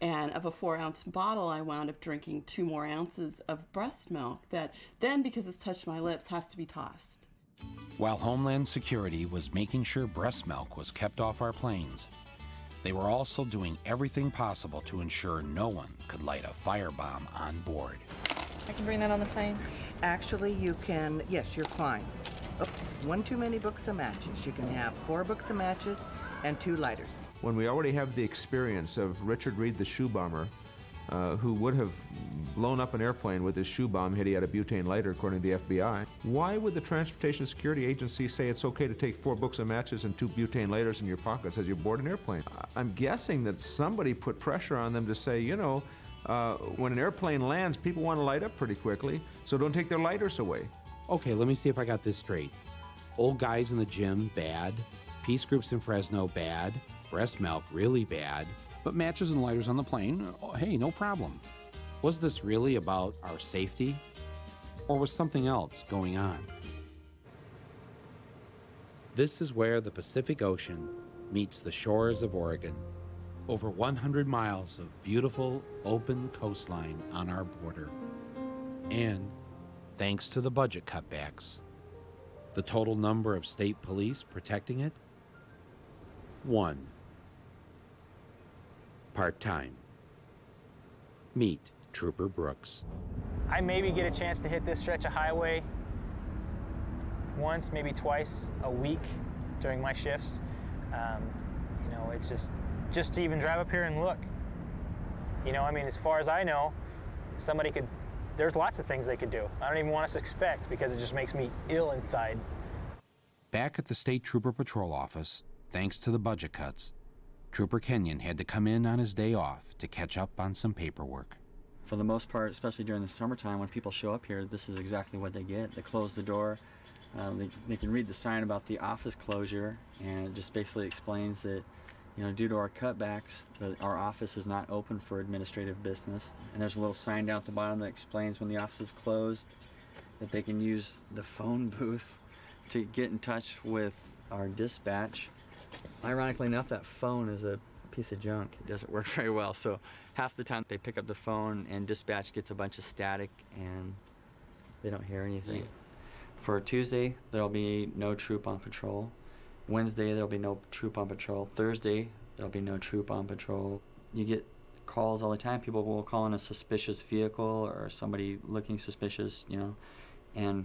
And of a 4-ounce bottle, I wound up drinking 2 more ounces of breast milk that then, because it's touched my lips, has to be tossed. While Homeland Security was making sure breast milk was kept off our planes, they were also doing everything possible to ensure no one could light a firebomb on board. I can bring that on the plane? Actually, you can, yes, you're fine. Oops, 1 too many books of matches. You can have 4 books of matches and 2 lighters. When we already have the experience of Richard Reed, the shoe bomber, who would have blown up an airplane with his shoe bomb had he had a butane lighter, according to the FBI, why would the Transportation Security Agency say it's okay to take 4 books of matches and 2 butane lighters in your pockets as you board an airplane? I'm guessing that somebody put pressure on them to say, you know, when an airplane lands, people want to light up pretty quickly, so don't take their lighters away. Okay, let me see if I got this straight. Old guys in the gym, bad. Peace groups in Fresno, bad. Breast milk, really bad. But matches and lighters on the plane, hey, no problem. Was this really about our safety? Or was something else going on? This is where the Pacific Ocean meets the shores of Oregon. Over 100 miles of beautiful, open coastline on our border. And, thanks to the budget cutbacks, the total number of state police protecting it? 1. Part-time. Meet Trooper Brooks. I maybe get a chance to hit this stretch of highway once, maybe twice a week during my shifts. You know, it's just to even drive up here and look. You know, I mean, as far as I know, somebody could, there's lots of things they could do. I don't even want us to expect, because it just makes me ill inside. Back at the State Trooper Patrol Office, thanks to the budget cuts, Trooper Kenyon had to come in on his day off to catch up on some paperwork. For the most part, especially during the summertime, when people show up here, this is exactly what they get. They close the door. They can read the sign about the office closure, and it just basically explains that, you know, due to our cutbacks, our office is not open for administrative business. And there's a little sign down at the bottom that explains when the office is closed, that they can use the phone booth to get in touch with our dispatch. Ironically enough, that phone is a piece of junk. It doesn't work very well, so half the time they pick up the phone and dispatch gets a bunch of static and they don't hear anything. For Tuesday, there'll be no troop on patrol. Wednesday, there'll be no troop on patrol. Thursday, there'll be no troop on patrol. You get calls all the time. People will call in a suspicious vehicle or somebody looking suspicious, you know, and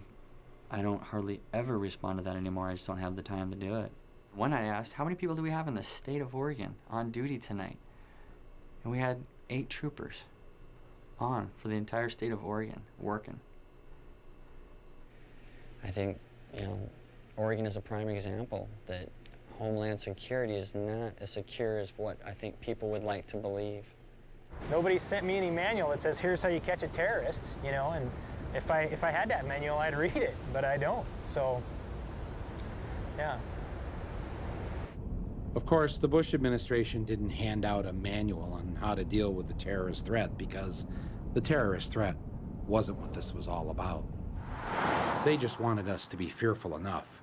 I don't hardly ever respond to that anymore. I just don't have the time to do it. One night I asked, how many people do we have in the state of Oregon on duty tonight? And we had 8 troopers on for the entire state of Oregon working. I think, you know, Oregon is a prime example that Homeland Security is not as secure as what I think people would like to believe. Nobody sent me any manual that says, here's how you catch a terrorist, you know, and if I had that manual, I'd read it, but I don't, so, yeah. Of course, the Bush administration didn't hand out a manual on how to deal with the terrorist threat because the terrorist threat wasn't what this was all about. They just wanted us to be fearful enough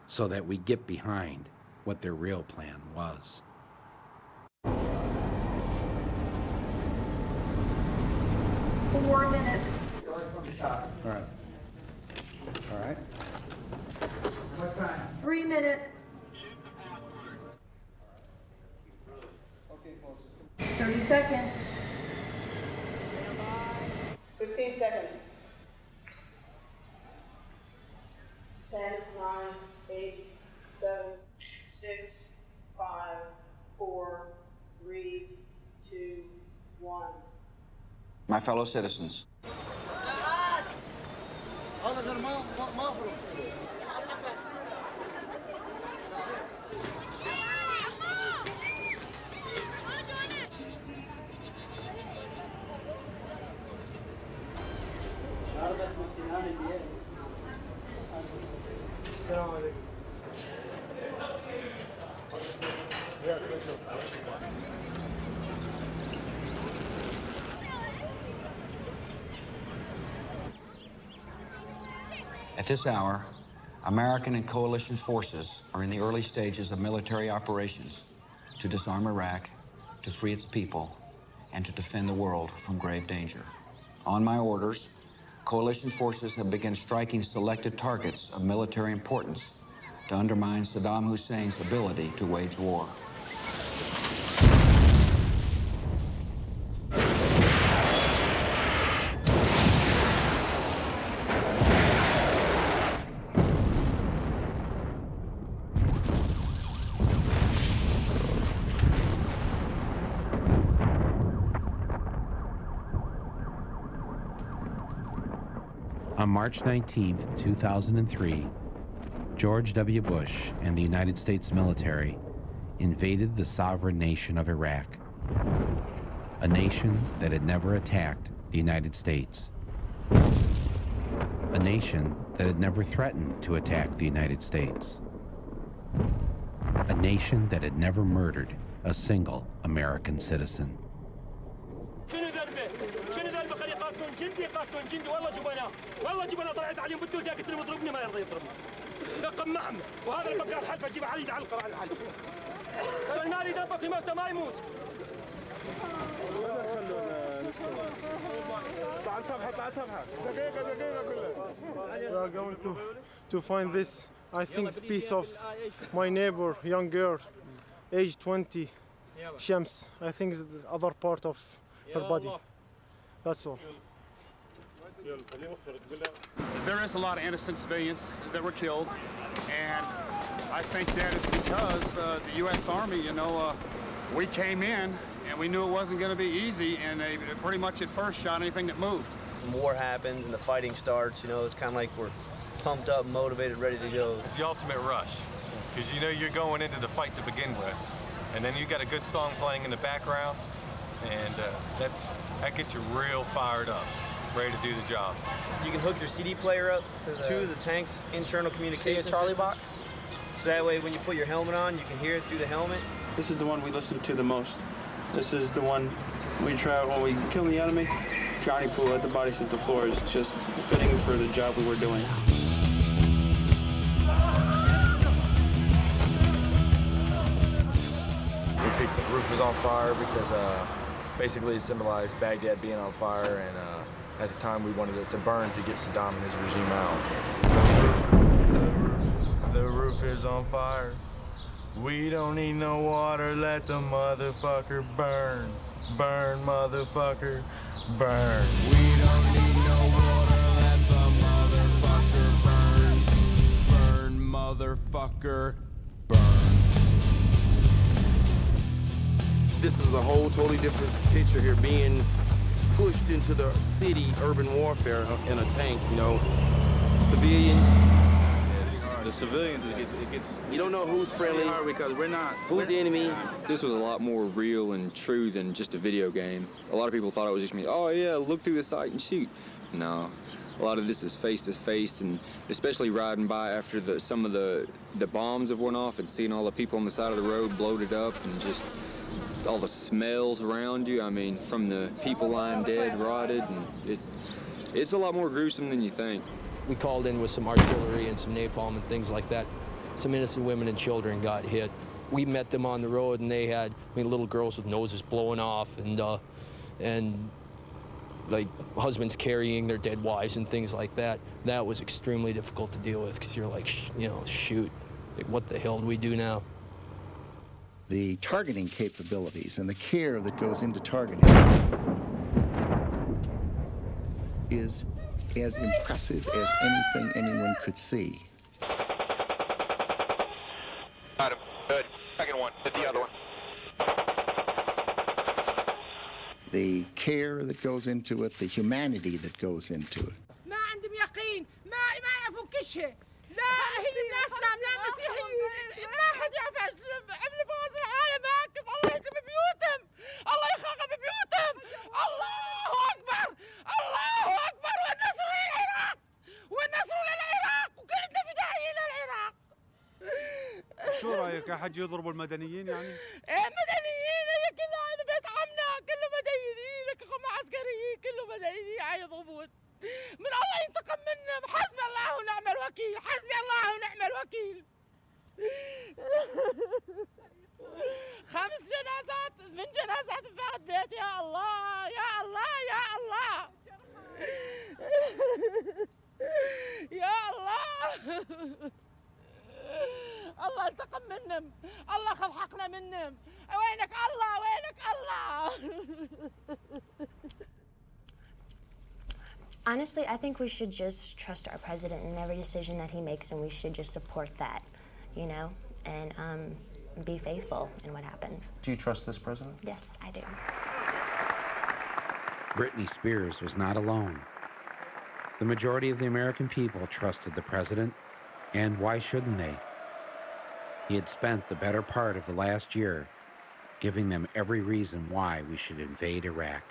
so that we get behind what their real plan was. 4 minutes. All right. All right. What's time? 3 minutes. 30 seconds. 15 seconds. 10, 9, 8, 7, 6, 5, 4, 3, 2, 1. My fellow citizens, at this hour, American and coalition forces are in the early stages of military operations to disarm Iraq, to free its people, and to defend the world from grave danger. On my orders, coalition forces have begun striking selected targets of military importance to undermine Saddam Hussein's ability to wage war. On March 19, 2003, George W. Bush and the United States military invaded the sovereign nation of Iraq, a nation that had never attacked the United States, a nation that had never threatened to attack the United States, a nation that had never murdered a single American citizen. والله جبنا طلعت عليهم بالدود قلت لهم اضربني ما يرضى يضربني نقم معهم وهذا اللي بقى الحلفه اجيب علي علقه على الحلفه ترى المالي دبق يموت ما يموت تعال صفحه دقيقه كلها. We are going to find this, I think, piece of my neighbor, young girl, age 20, Shams. I think it's the other part of her body. That's all. There is a lot of innocent civilians that were killed, and I think that is because the U.S. Army, you know, we came in and we knew it wasn't going to be easy, and they pretty much at first shot anything that moved. When war happens and the fighting starts, you know, it's kind of like we're pumped up, motivated, ready to go. It's the ultimate rush, because you know you're going into the fight to begin with, and then you got a good song playing in the background, and that gets you real fired up, ready to do the job. You can hook your CD player up to the tank's internal communication Charlie box, so that way when you put your helmet on, you can hear it through the helmet. This is the one we listen to the most. This is the one we try when we kill the enemy. Johnny Poole at the bodies hit the floor is just fitting for the job we were doing. We think the roof was on fire because basically it symbolized Baghdad being on fire, and at the time we wanted it to burn to get Saddam and his regime out. The roof is on fire. We don't need no water, let the motherfucker burn. Burn, motherfucker, burn. We don't need no water, let the motherfucker burn. Burn, motherfucker, burn. This is a whole totally different picture here, being pushed into the city, urban warfare in a tank, you know. Civilians. The civilians, it gets. You don't know who's friendly. Hard because we're not. Who's the enemy? This was a lot more real and true than just a video game. A lot of people thought it was just me. Oh yeah, look through the sight and shoot. No, a lot of this is face to face, and especially riding by after some of the bombs have went off and seeing all the people on the side of the road bloated up and just all the smells around you. I mean, from the people lying dead, rotted, and it's a lot more gruesome than you think. We called in with some artillery and some napalm and things like that. Some innocent women and children got hit. We met them on the road, and they had, little girls with noses blowing off, and like husbands carrying their dead wives and things like that. That was extremely difficult to deal with because you're like, shoot, like, what the hell do we do now? The targeting capabilities and the care that goes into targeting is as impressive as anything anyone could see. Got him. Good. Second one. Hit the other one. The care that goes into it, the humanity that goes into it. ما عندهم يقين ما يعرفوا كل شيء لا هي ناسنا لا مسيحيين ما حد يعرف عملوا فوز العالم هكذا الله يخرب بيوتهم الله يخرب بيوتهم الله اكبر الله اكبر والنصر للعراق والنصر للعراق وكلنا فدائيين للعراق. شو رايك يا حج يضربوا المدنيين يعني؟ مدنيين هي كلها هذا بيت عمنا كله مدنيين هم عسكريين كله مدنيين يضربون. من الله ينتقم منهم حسبي الله ونعم الوكيل حسبي الله ونعم الوكيل. 5 جنازات من جنازات فهد بيت يا الله يا الله يا الله يا الله. الله انتقم منهم الله خذ حقنا منهم. وينك الله وينك الله. Honestly, I think we should just trust our president in every decision that he makes, and we should just support that, and be faithful in what happens. Do you trust this president? Yes, I do. Britney Spears was not alone. The majority of the American people trusted the president, and why shouldn't they? He had spent the better part of the last year giving them every reason why we should invade Iraq.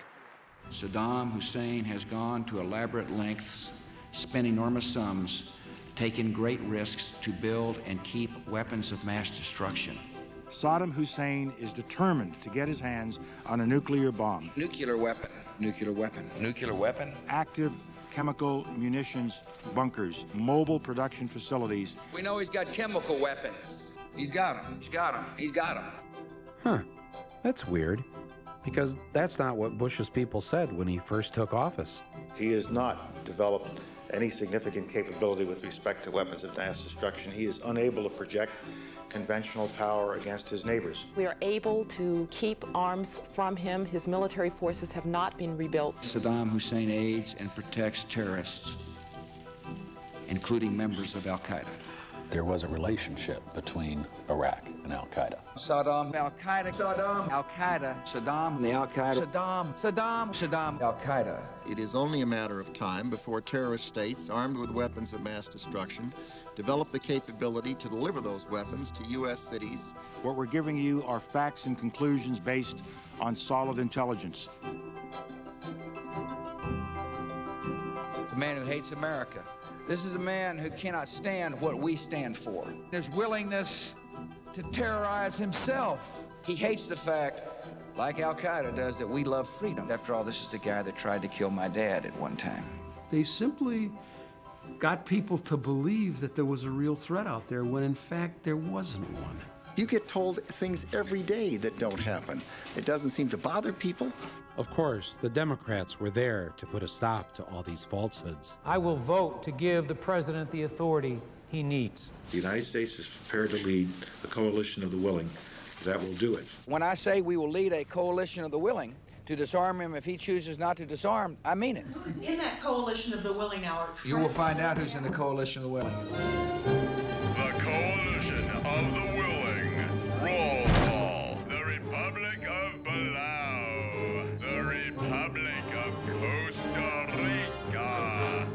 Saddam Hussein has gone to elaborate lengths, spent enormous sums, taken great risks to build and keep weapons of mass destruction. Saddam Hussein is determined to get his hands on a nuclear bomb. Nuclear weapon, nuclear weapon, nuclear weapon. Active chemical munitions bunkers, mobile production facilities. We know he's got chemical weapons. He's got them, he's got them, he's got them. Huh, that's weird, because that's not what Bush's people said when he first took office. He has not developed any significant capability with respect to weapons of mass destruction. He is unable to project conventional power against his neighbors. We are able to keep arms from him. His military forces have not been rebuilt. Saddam Hussein aids and protects terrorists, including members of Al-Qaeda. There was a relationship between Iraq and Al-Qaeda. Saddam, Al-Qaeda, Saddam, Al-Qaeda, Saddam, the Al-Qaeda, Saddam, Al-Qaeda. It is only a matter of time before terrorist states armed with weapons of mass destruction develop the capability to deliver those weapons to U.S. cities. What we're giving you are facts and conclusions based on solid intelligence. A man who hates America. This is a man who cannot stand what we stand for. His willingness to terrorize himself. He hates the fact, like Al-Qaeda does, that we love freedom. After all, this is the guy that tried to kill my dad at one time. They simply got people to believe that there was a real threat out there when in fact there wasn't one. You get told things every day that don't happen. It doesn't seem to bother people. Of course, the Democrats were there to put a stop to all these falsehoods. I will vote to give the president the authority he needs. The United States is prepared to lead a coalition of the willing that will do it. When I say we will lead a coalition of the willing to disarm him if he chooses not to disarm, I mean it. Who's in that coalition of the willing now? You will find out who's in the coalition of the willing. The coalition of the willing. Roll call. The Republic of Palau. The Republic of Costa Rica.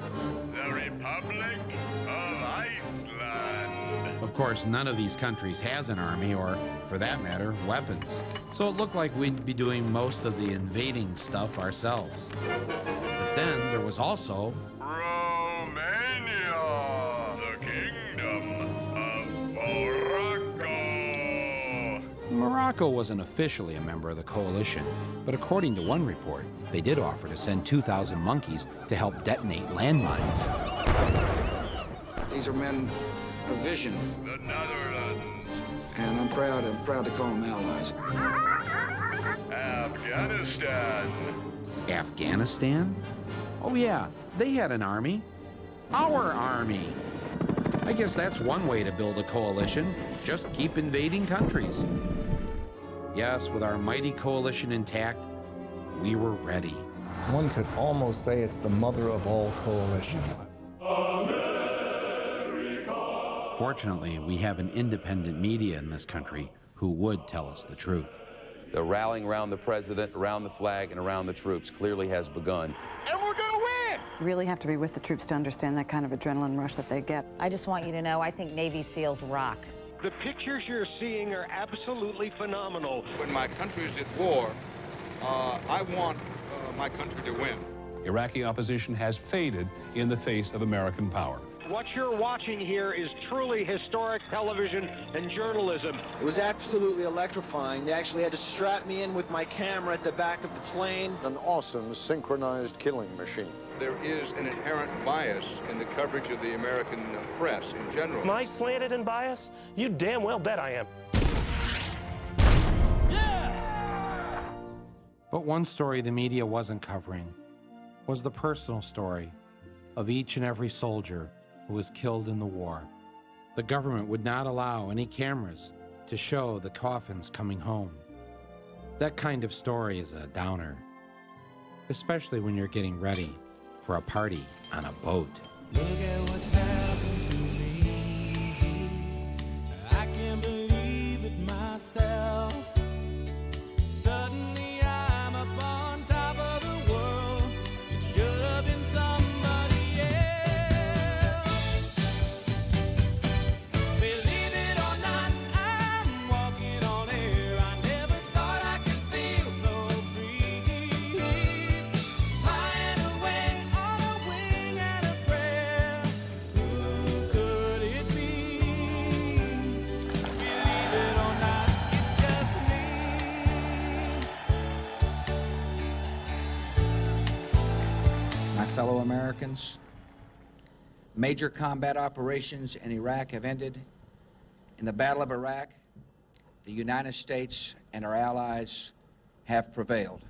The Republic of Iceland. Of course, none of these countries has an army or, for that matter, weapons. So it looked like we'd be doing most of the invading stuff ourselves. But then there was also Romania, the Kingdom of Morocco. Morocco wasn't officially a member of the coalition, but according to one report, they did offer to send 2,000 monkeys to help detonate landmines. These are men of vision. The Netherlands. And I'm proud to call them allies. Afghanistan. Afghanistan? Oh yeah, they had an army. Our army. I guess that's one way to build a coalition. Just keep invading countries. Yes, with our mighty coalition intact, we were ready. One could almost say it's the mother of all coalitions. Fortunately, we have an independent media in this country who would tell us the truth. The rallying around the president, around the flag, and around the troops clearly has begun. And we're gonna win! You really have to be with the troops to understand that kind of adrenaline rush that they get. I just want you to know, I think Navy SEALs rock. The pictures you're seeing are absolutely phenomenal. When my country is at war, I want my country to win. Iraqi opposition has faded in the face of American power. What you're watching here is truly historic television and journalism. It was absolutely electrifying. They actually had to strap me in with my camera at the back of the plane. An awesome synchronized killing machine. There is an inherent bias in the coverage of the American press in general. Am I slanted and biased? You damn well bet I am. But one story the media wasn't covering was the personal story of each and every soldier who was killed in the war. The government would not allow any cameras to show the coffins coming home. That kind of story is a downer, especially when you're getting ready for a party on a boat. Look at what's happened to me. I can't believe it myself. Suddenly I'm up on top of the world. It should have been somebody else. Believe it or not, I'm walking on air. I never thought I could feel so free. Flying away on a wing and a prayer. Who could it be? Believe it or not, it's just me. My fellow Americans, major combat operations in Iraq have ended. In the Battle of Iraq, the United States and our allies have prevailed.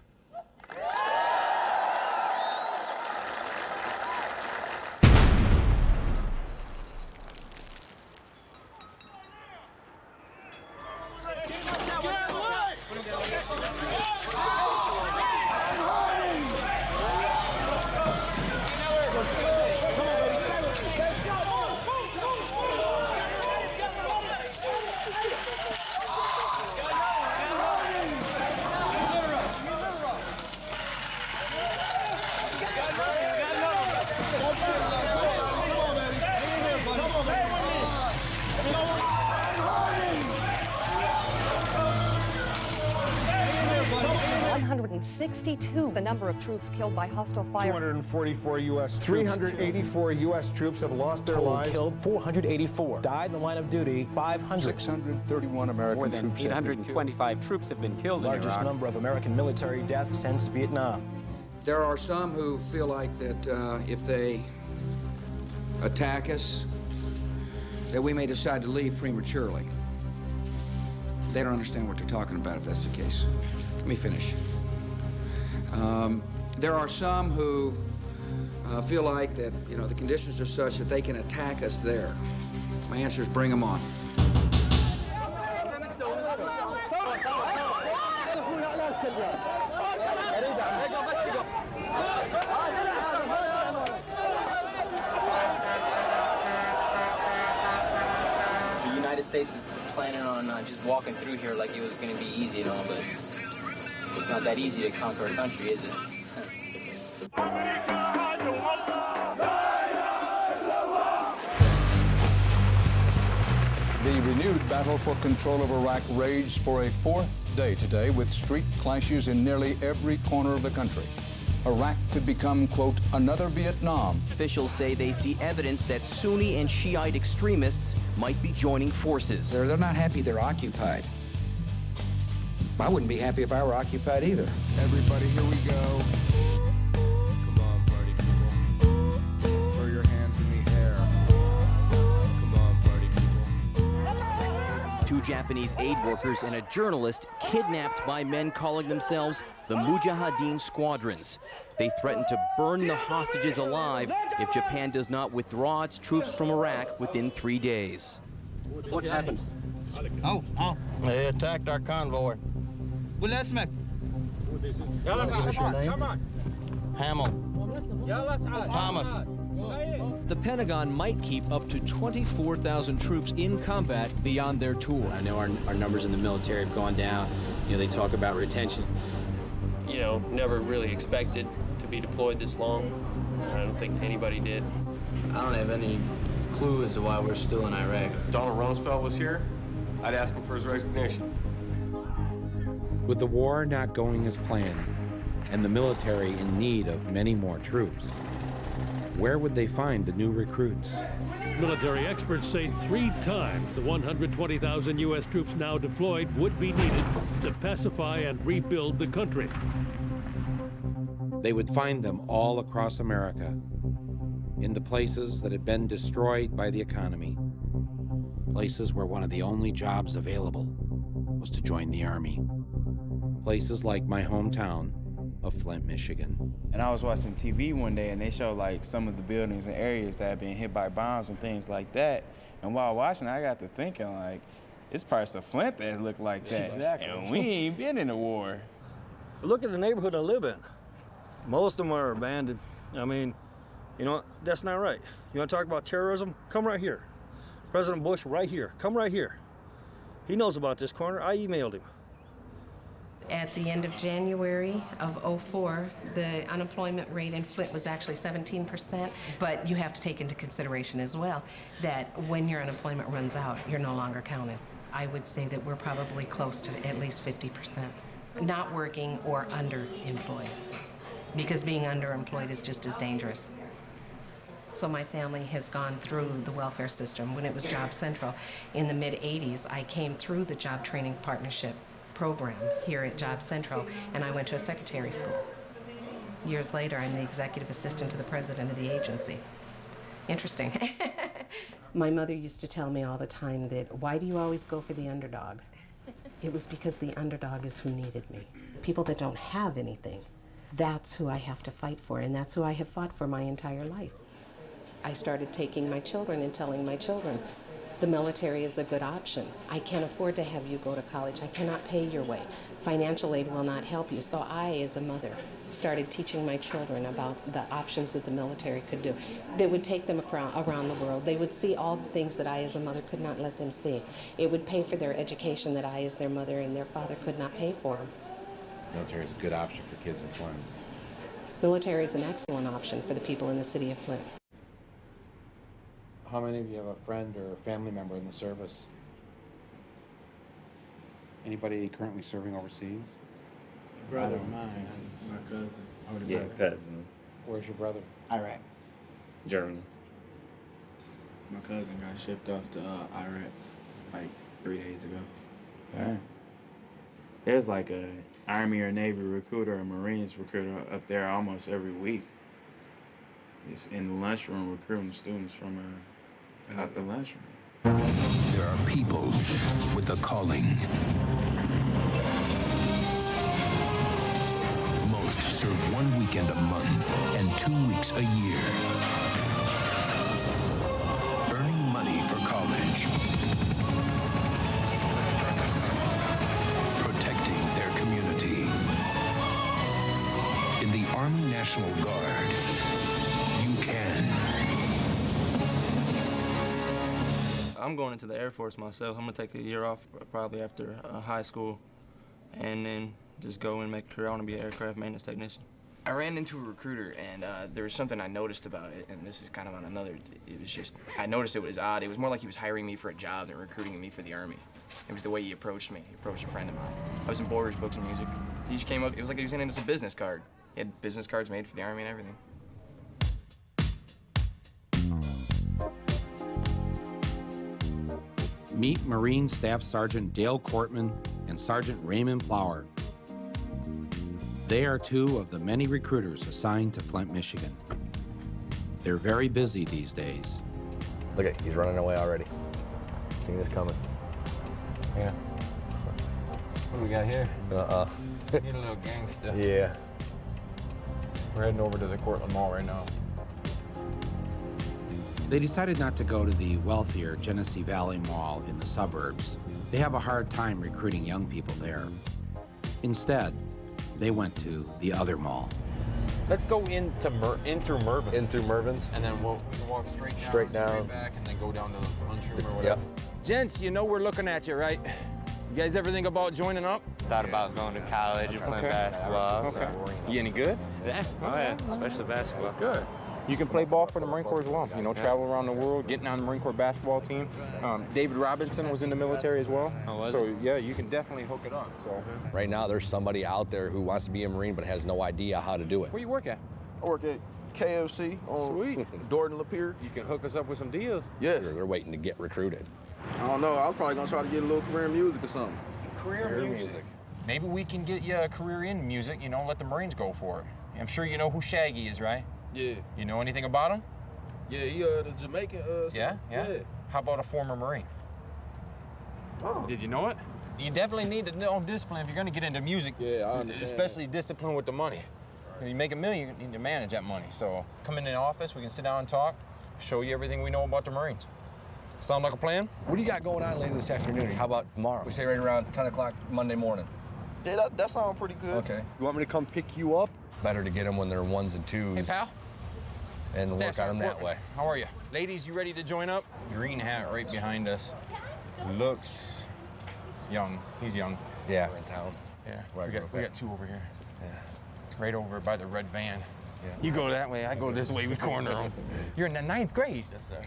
The number of troops killed by hostile fire. 244 U.S. 384 U.S. troops have lost their lives. Killed 484. Died in the line of duty 500. 631 American More than troops. 825 troops have been killed. Largest number of American military deaths since Vietnam. There are some who feel like that if they attack us, that we may decide to leave prematurely. They don't understand what they're talking about if that's the case. Let me finish. There are some who feel like that, the conditions are such that they can attack us there. My answer is bring them on. The United States was planning on just walking through here like it was going to be easy and all, but it's not that easy to conquer a country, is it? The renewed battle for control of Iraq raged for a fourth day today with street clashes in nearly every corner of the country. Iraq could become, quote, another Vietnam. Officials say they see evidence that Sunni and Shiite extremists might be joining forces. They're not happy they're occupied. I wouldn't be happy if I were occupied either. Everybody, here we go. Come on, party people. Throw your hands in the air. Come on, party people. Two Japanese aid workers and a journalist kidnapped by men calling themselves the Mujahideen Squadrons. They threaten to burn the hostages alive if Japan does not withdraw its troops from Iraq within 3 days. What's happened? They attacked our convoy. Hamill. Thomas. The Pentagon might keep up to 24,000 troops in combat beyond their tour. I know our numbers in the military have gone down. You know, they talk about retention. You know, never really expected to be deployed this long. I don't think anybody did. I don't have any clue as to why we're still in Iraq. Donald Rumsfeld was here, I'd ask him for his resignation. With the war not going as planned and the military in need of many more troops, where would they find the new recruits? Military experts say 3 times the 120,000 U.S. troops now deployed would be needed to pacify and rebuild the country. They would find them all across America, in the places that had been destroyed by the economy, places where one of the only jobs available was to join the Army, places like my hometown of Flint, Michigan. And I was watching TV one day and they showed like some of the buildings and areas that had been hit by bombs and things like that. And while watching, I got to thinking like, it's parts of Flint that look like that. Exactly. And we ain't been in a war. Look at the neighborhood I live in. Most of them are abandoned. I mean, you know, that's not right. You want to talk about terrorism? Come right here. President Bush right here. Come right here. He knows about this corner. I emailed him. At the end of January of '04, the unemployment rate in Flint was actually 17%, but you have to take into consideration as well that when your unemployment runs out, you're no longer counted. I would say that we're probably close to at least 50% not working or underemployed, because being underemployed is just as dangerous. So my family has gone through the welfare system. When it was Job Central in the mid-'80s, I came through the Job Training Partnership program here at Job Central, and I went to a secretary school. Years later, I'm the executive assistant to the president of the agency. Interesting. My mother used to tell me all the time that, why do you always go for the underdog? It was because the underdog is who needed me. People that don't have anything, that's who I have to fight for, and that's who I have fought for my entire life. I started taking my children and telling my children, the military is a good option. I can't afford to have you go to college. I cannot pay your way. Financial aid will not help you. So I, as a mother, started teaching my children about the options that the military could do. They would take them around the world. They would see all the things that I, as a mother, could not let them see. It would pay for their education that I, as their mother, and their father could not pay for them. Military is a good option for kids in Flint. Military is an excellent option for the people in the city of Flint. How many of you have a friend or a family member in the service? Anybody currently serving overseas? Brother of mine, my cousin. Yeah, cousin. Where's your brother? Iraq. Germany. My cousin got shipped off to Iraq like 3 days ago. Yeah. There's like a Army or Navy recruiter or Marines recruiter up there almost every week. It's in the lunchroom recruiting students from out the lunchroom. There are people with a calling. Most serve 1 weekend a month and 2 weeks a year. Earning money for college. courage. Protecting their community. In the Army National Guard, you can. I'm going into the Air Force myself. I'm gonna take a year off probably after high school and then just go and make a career. I want to be an aircraft maintenance technician. I ran into a recruiter, and there was something I noticed about it, and this is kind of on another, it was just, I noticed it was odd. It was more like he was hiring me for a job than recruiting me for the Army. It was the way he approached me. He approached a friend of mine. I was in Borders, Books, and Music. He just came up, it was like he was handing us a business card. He had business cards made for the Army and everything. Meet Marine Staff Sergeant Dale Cortman and Sergeant Raymond Flower. They are two of the many recruiters assigned to Flint, Michigan. They're very busy these days. Look at, he's running away already. Seen this coming. Yeah. What do we got here? Need a little gangster. Yeah. We're heading over to the Cortland Mall right now. They decided not to go to the wealthier Genesee Valley Mall in the suburbs. They have a hard time recruiting young people there. Instead, they went to the other mall. Let's go in through Mervyn's. In through Mervyn's. And then we can walk straight down. Straight back, and then go down to the lunchroom or whatever. Yep. Gents, you know we're looking at you, right? You guys ever think about joining up? Thought about going to college and playing basketball. Okay. So. You any good? Yeah. Oh yeah, especially basketball. Good. You can play ball for the Marine Corps as well. You know, travel around the world, getting on the Marine Corps basketball team. David Robinson was in the military as well. Oh, was so it? yeah, you can definitely hook it up. So right now, there's somebody out there who wants to be a Marine but has no idea how to do it. Where you work at? I work at KOC on Dorton Lapeer. You can hook us up with some deals. Yes. They're waiting to get recruited. I don't know. I was probably gonna try to get a little career in music or something. Career music. Maybe we can get you a career in music. You know, let the Marines go for it. I'm sure you know who Shaggy is, right? Yeah. You know anything about him? Yeah, he the Jamaican. Yeah. How about a former Marine? Oh. Did you know it? You definitely need to know discipline if you're going to get into music. Yeah, I understand. Especially discipline with the money. When you make $1 million, you need to manage that money. So come in the office, we can sit down and talk, show you everything we know about the Marines. Sound like a plan? What do you got going on later this afternoon? How about tomorrow? We say right around 10 o'clock Monday morning. Yeah, that sounds pretty good. Okay. You want me to come pick you up? Better to get them when they're ones and twos. Hey, pal. And Staff work on them that Cortman. way. How are you? Ladies, you ready to join up? Green hat right behind us. Looks young. He's young. Yeah. We're in town. Yeah. Where We got two over here. Yeah. Right over by the red van. Yeah. You go that way, I go this way, we corner them. You're in the 9th grade. Yes, sir.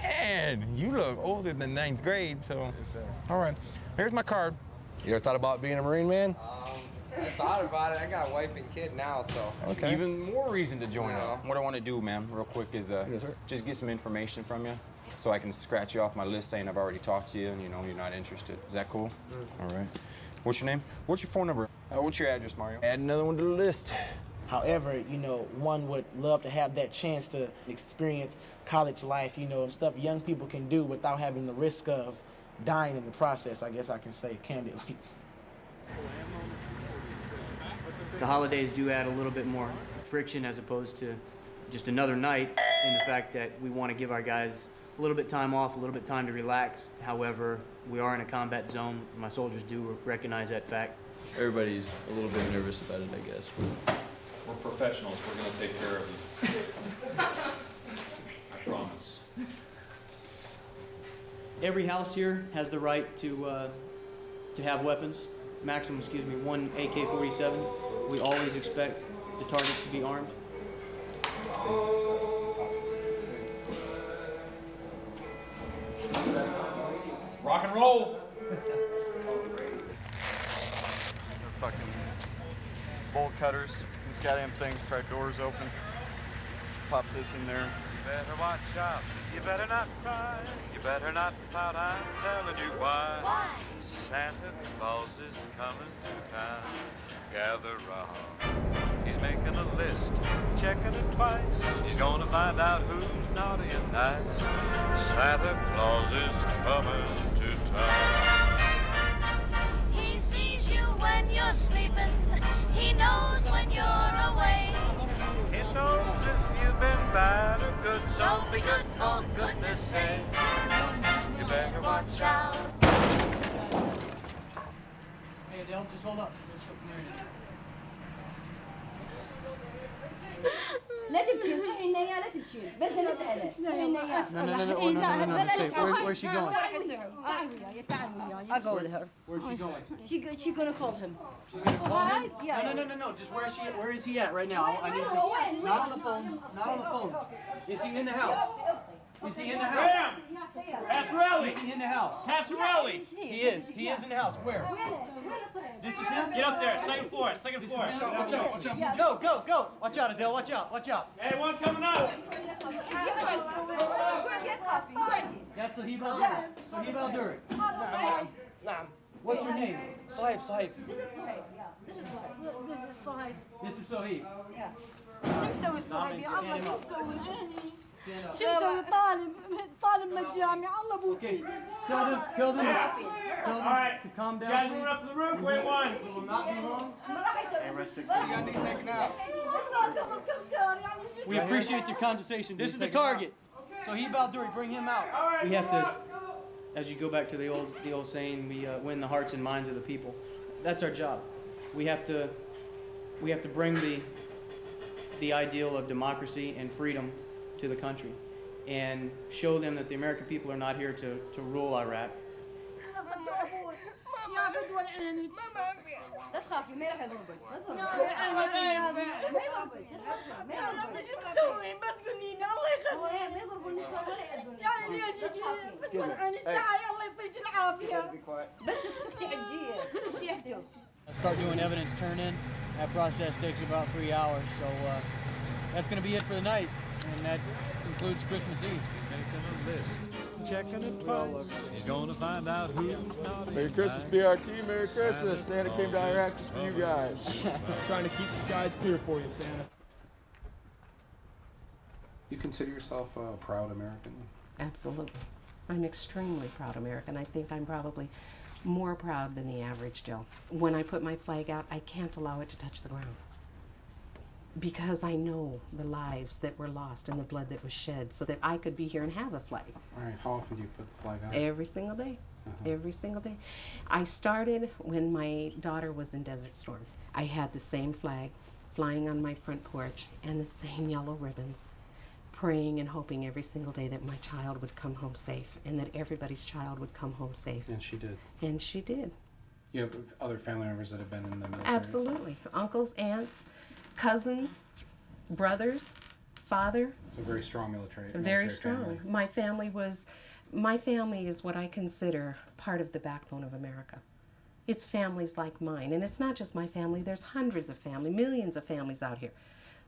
Man, you look older than 9th grade, so. Yes, sir. All right, here's my card. You ever thought about being a Marine, man? I thought about it. I got a wife and kid now, so. Okay. Even more reason to join up. What I want to do, man, real quick, is just get some information from you so I can scratch you off my list saying I've already talked to you and you know you're not interested. Is that cool? All right. What's your name? What's your phone number? What's your address, Mario? Add another one to the list. However, you know, one would love to have that chance to experience college life, you know, stuff young people can do without having the risk of dying in the process, I guess I can say candidly. The holidays do add a little bit more friction as opposed to just another night, in the fact that we want to give our guys a little bit time off, a little bit time to relax. However, we are in a combat zone. My soldiers do recognize that fact. Everybody's a little bit nervous about it, I guess. We're professionals. We're going to take care of you. I promise. Every house here has the right to have weapons. Maximum, one AK-47. We always expect the targets to be armed. Rock and roll. Fucking bolt cutters. These goddamn things try doors open. Pop this in there. You better watch out. You better not cry. You better not pout. I'm telling you why. Why? Santa Claus is coming to town. Gather round. He's making a list, checking it twice. He's gonna find out who's naughty and nice. Santa Claus is coming to town. He sees you when you're sleeping. He knows when you're away. He knows if you've been bad or good, so be good for goodness sake. You Adele, just hold up. لا تبكي صحي لنا اياه لا تبكي بس بدنا نسأله صحي لنا اياه No. Where's she going? I'll go with her. Where's she going? She's gonna call him. She's gonna call him? Yeah. No. Just where is he at right now? I need to, not on the phone. Not on the phone. Is he in the house? Is he in the house? Graham! Pasquarelli! Is he in the house? Pasquarelli! He is. He is in the house. Where? This is him? Get up there, second floor, second floor. Watch out. Go. Watch out, Adele. Watch out. Hey, one coming up! That's Sahib Al-Duri. Sahib Al-Duri. What's your name? Sahib. This is Suhaib, yeah. This is Suhaib. This is Sahib. Yeah. شو مسوي صاحبي يا الله شو مسوي عيني شو مسوي طالب من الجامعة الله ابوك Okay, tell them to calm down. Guys, moving up to the roof, wait one. It will not be long. We appreciate your condescension. This is the target. Sahib Al-Duri, bring him out. We have to, as you go back to the old saying, we win the hearts and minds of the people. That's our job. We have to bring the ideal of democracy and freedom to the country and show them that the American people are not here to rule Iraq. يا فدوى عينك لا تخافي ما راح يضربك لا تضربك شو تسوي بس قولي لي الله يخليك ما يضربوا النساء ولا يأذون يعني ليش يجي فدوى عينك تعالي الله يعطيك العافية بس تسكتي حجية ايش يحكوا I start doing evidence turn-in. That process takes about 3 hours, so that's going to be it for the night, and that concludes Christmas Eve. Checking it twice. He's gonna find out who's not. Merry Christmas, BRT. Merry Christmas. Santa came to Iraq just for you guys. Trying to keep the skies clear for you, Santa. You consider yourself a proud American? Absolutely. I'm extremely proud American. I think I'm probably more proud than the average Joe. When I put my flag out, I can't allow it to touch the ground. Because I know the lives that were lost and the blood that was shed so that I could be here and have a flag. All right, how often do you put the flag out? Every single day. Every single day. I started when my daughter was in Desert Storm. I had the same flag flying on my front porch and the same yellow ribbons, praying and hoping every single day that my child would come home safe and that everybody's child would come home safe. And she did. And she did. You have other family members that have been in the military? Absolutely. Uncles, aunts, cousins, brothers, father. It's a very strong military. Very strong. Family. My family is what I consider part of the backbone of America. It's families like mine, and it's not just my family. There's hundreds of families, millions of families out here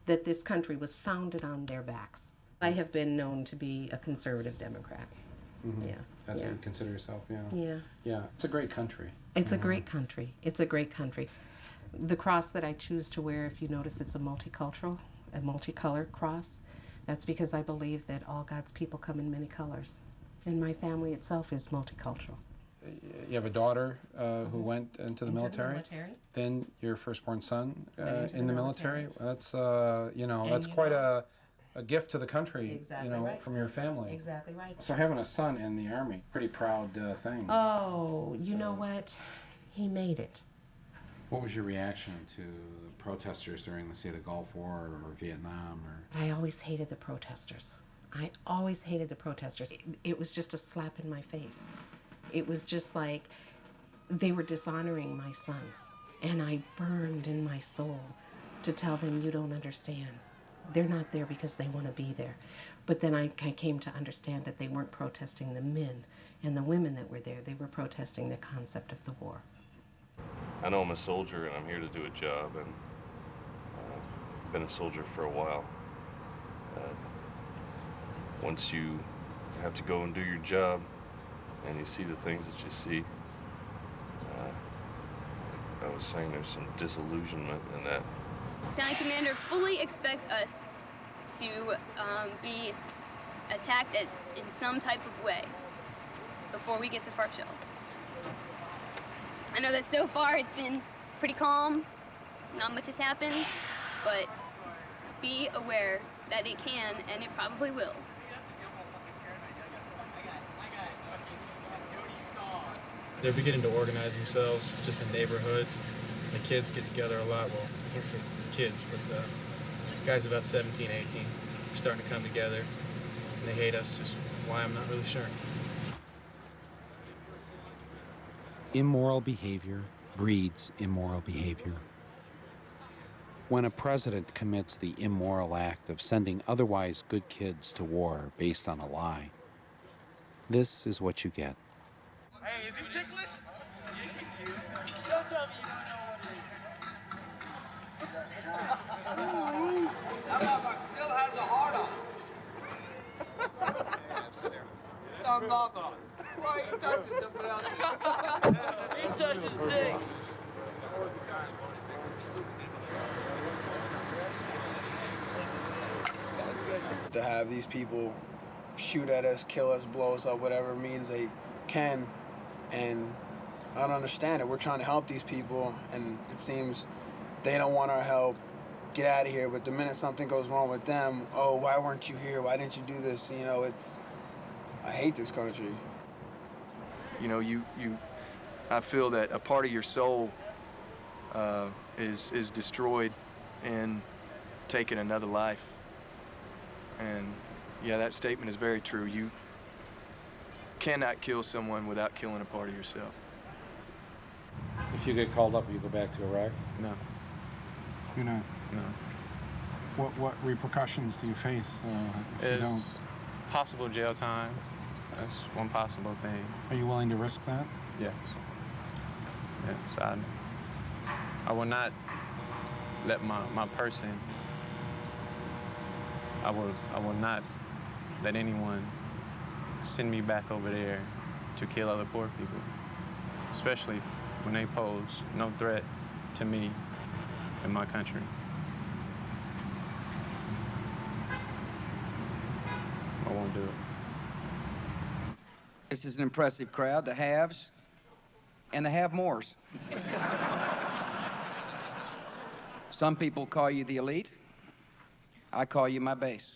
that this country was founded on their backs. I have been known to be a conservative Democrat. Mm-hmm. Yeah. That's yeah. what you consider yourself, yeah. Yeah. Yeah. It's a great country. It's a great country. It's a great country. The cross that I choose to wear, if you notice, it's a multicolor cross. That's because I believe that all God's people come in many colors. And my family itself is multicultural. You have a daughter who went into the military. Then your firstborn son in the military. That's that's quite a gift to the country. Exactly right. From your family. Exactly right. So having a son in the Army, pretty proud thing. Oh, you know what? He made it. What was your reaction to the protesters during, let's say, the Gulf War or Vietnam? I always hated the protesters. I always hated the protesters. It was just a slap in my face. It was just like they were dishonoring my son. And I burned in my soul to tell them, you don't understand. They're not there because they want to be there. But then I came to understand that they weren't protesting the men and the women that were there. They were protesting the concept of the war. I know I'm a soldier and I'm here to do a job, and I've been a soldier for a while. Once you have to go and do your job and you see the things that you see, I was saying there's some disillusionment in that. Battalion Commander fully expects us to be attacked in some type of way before we get to Farkshell. I know that so far it's been pretty calm, not much has happened, but be aware that it can and it probably will. They're beginning to organize themselves just in neighborhoods. The kids get together a lot. Well, I can't say kids, but guys about 17, 18 are starting to come together, and they hate us. Just why, I'm not really sure. Immoral behavior breeds immoral behavior. When a president commits the immoral act of sending otherwise good kids to war based on a lie, this is what you get. Hey, is you ticklish? Yes, you do. Don't tell me you don't know what it is. That motherfucker still has a heart on. Some mother. Why are you touching somebody else? He touches dick. To have these people shoot at us, kill us, blow us up, whatever means they can, and I don't understand it. We're trying to help these people, and it seems they don't want our help. Get out of here. But the minute something goes wrong with them, oh, why weren't you here? Why didn't you do this? You know, I hate this country. You know, I feel that a part of your soul is destroyed in taking another life. And yeah, that statement is very true. You cannot kill someone without killing a part of yourself. If you get called up, you go back to Iraq? No. You're not? No. What repercussions do you face if you don't? Possible jail time. That's one possible thing. Are you willing to risk that? Yes. Yes, I will not let my person, I will not let anyone send me back over there to kill other poor people, especially when they pose no threat to me and my country. I won't do it. This is an impressive crowd, the haves and the have-mores. Some people call you the elite. I call you my base.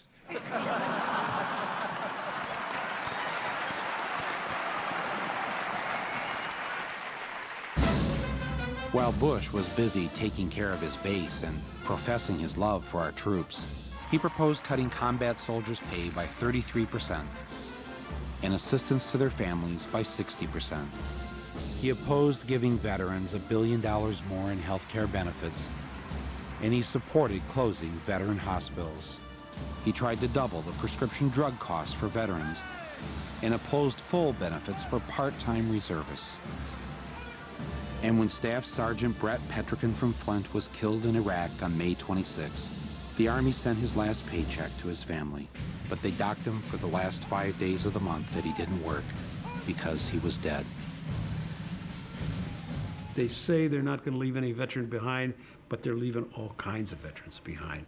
While Bush was busy taking care of his base and professing his love for our troops, he proposed cutting combat soldiers' pay by 33% and assistance to their families by 60%. He opposed giving veterans $1 billion more in health care benefits, and he supported closing veteran hospitals. He tried to double the prescription drug costs for veterans and opposed full benefits for part-time reservists. And when Staff Sergeant Brett Petrikin from Flint was killed in Iraq on May 26th, the Army sent his last paycheck to his family, but they docked him for the last 5 days of the month that he didn't work because he was dead. They say they're not going to leave any veteran behind, but they're leaving all kinds of veterans behind.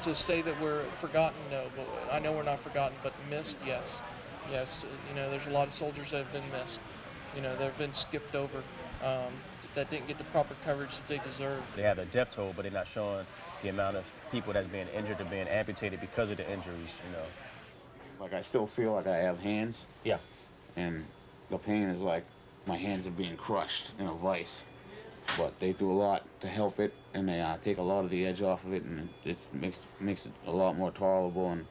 To say that we're forgotten, no, but I know we're not forgotten, but missed, yes. Yes, you know, there's a lot of soldiers that have been missed. You know, they've been skipped over, that didn't get the proper coverage that they deserve. They have a death toll, but they're not showing the amount of people that's being injured or being amputated because of the injuries, you know. Like, I still feel like I have hands. Yeah. And the pain is like my hands are being crushed in a vice. But they do a lot to help it, and they take a lot of the edge off of it, and it makes it a lot more tolerable. And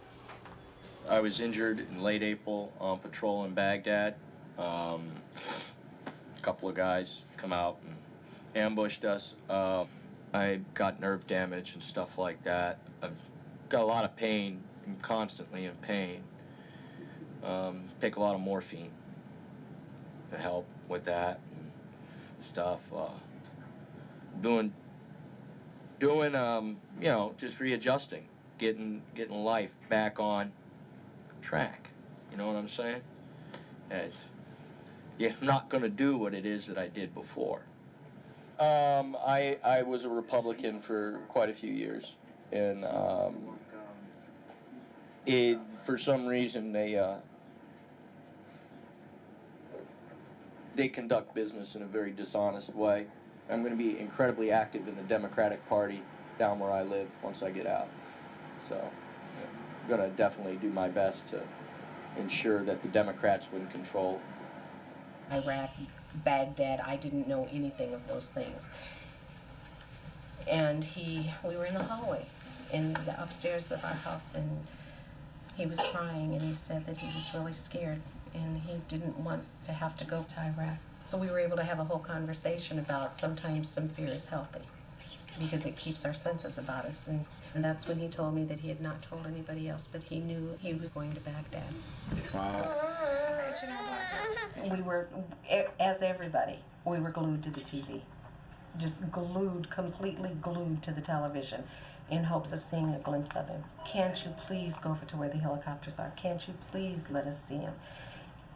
I was injured in late April on patrol in Baghdad. A couple of guys come out and ambushed us. I got nerve damage and stuff like that. I've got a lot of pain. I'm constantly in pain. Take a lot of morphine to help with that and stuff. Doing, you know, just readjusting, getting life back on track. You know what I'm saying? Yeah, I'm not going to do what it is that I did before. I was a Republican for quite a few years, and for some reason they conduct business in a very dishonest way. I'm going to be incredibly active in the Democratic Party down where I live once I get out. So I'm going to definitely do my best to ensure that the Democrats win control. Iraq, Baghdad, I didn't know anything of those things. And we were in the hallway in the upstairs of our house, and he was crying, and he said that he was really scared and he didn't want to have to go to Iraq. So we were able to have a whole conversation about sometimes some fear is healthy because it keeps our senses about us. And that's when he told me that he had not told anybody else, but he knew he was going to Baghdad. We were, as everybody, we were glued to the TV. Just glued, completely glued to the television in hopes of seeing a glimpse of him. Can't you please go over to where the helicopters are? Can't you please let us see him?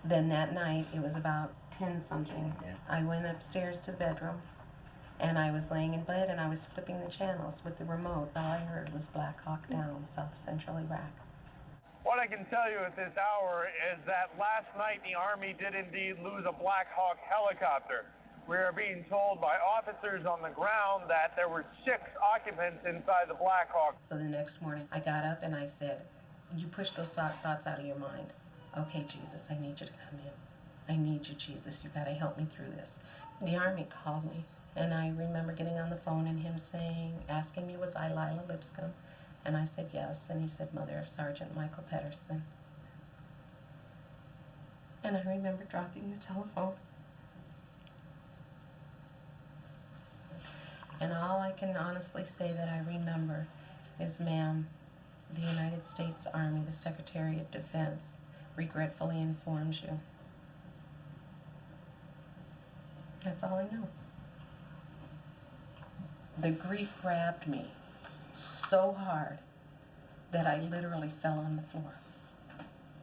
Then that night, it was about 10-something, I went upstairs to the bedroom, and I was laying in bed, and I was flipping the channels with the remote. All I heard was Black Hawk Down, South Central Iraq. What I can tell you at this hour is that last night the Army did indeed lose a Black Hawk helicopter. We are being told by officers on the ground that there were 6 occupants inside the Black Hawk. So the next morning, I got up and I said, you push those thoughts out of your mind. Okay, Jesus, I need you to come in. I need you, Jesus. You gotta help me through this. The Army called me, and I remember getting on the phone and him asking me, was I Lila Lipscomb? And I said yes, and he said, mother of Sergeant Michael Pedersen. And I remember dropping the telephone. And all I can honestly say that I remember is, ma'am, the United States Army, the Secretary of Defense, regretfully informs you. That's all I know. The grief grabbed me so hard that I literally fell on the floor.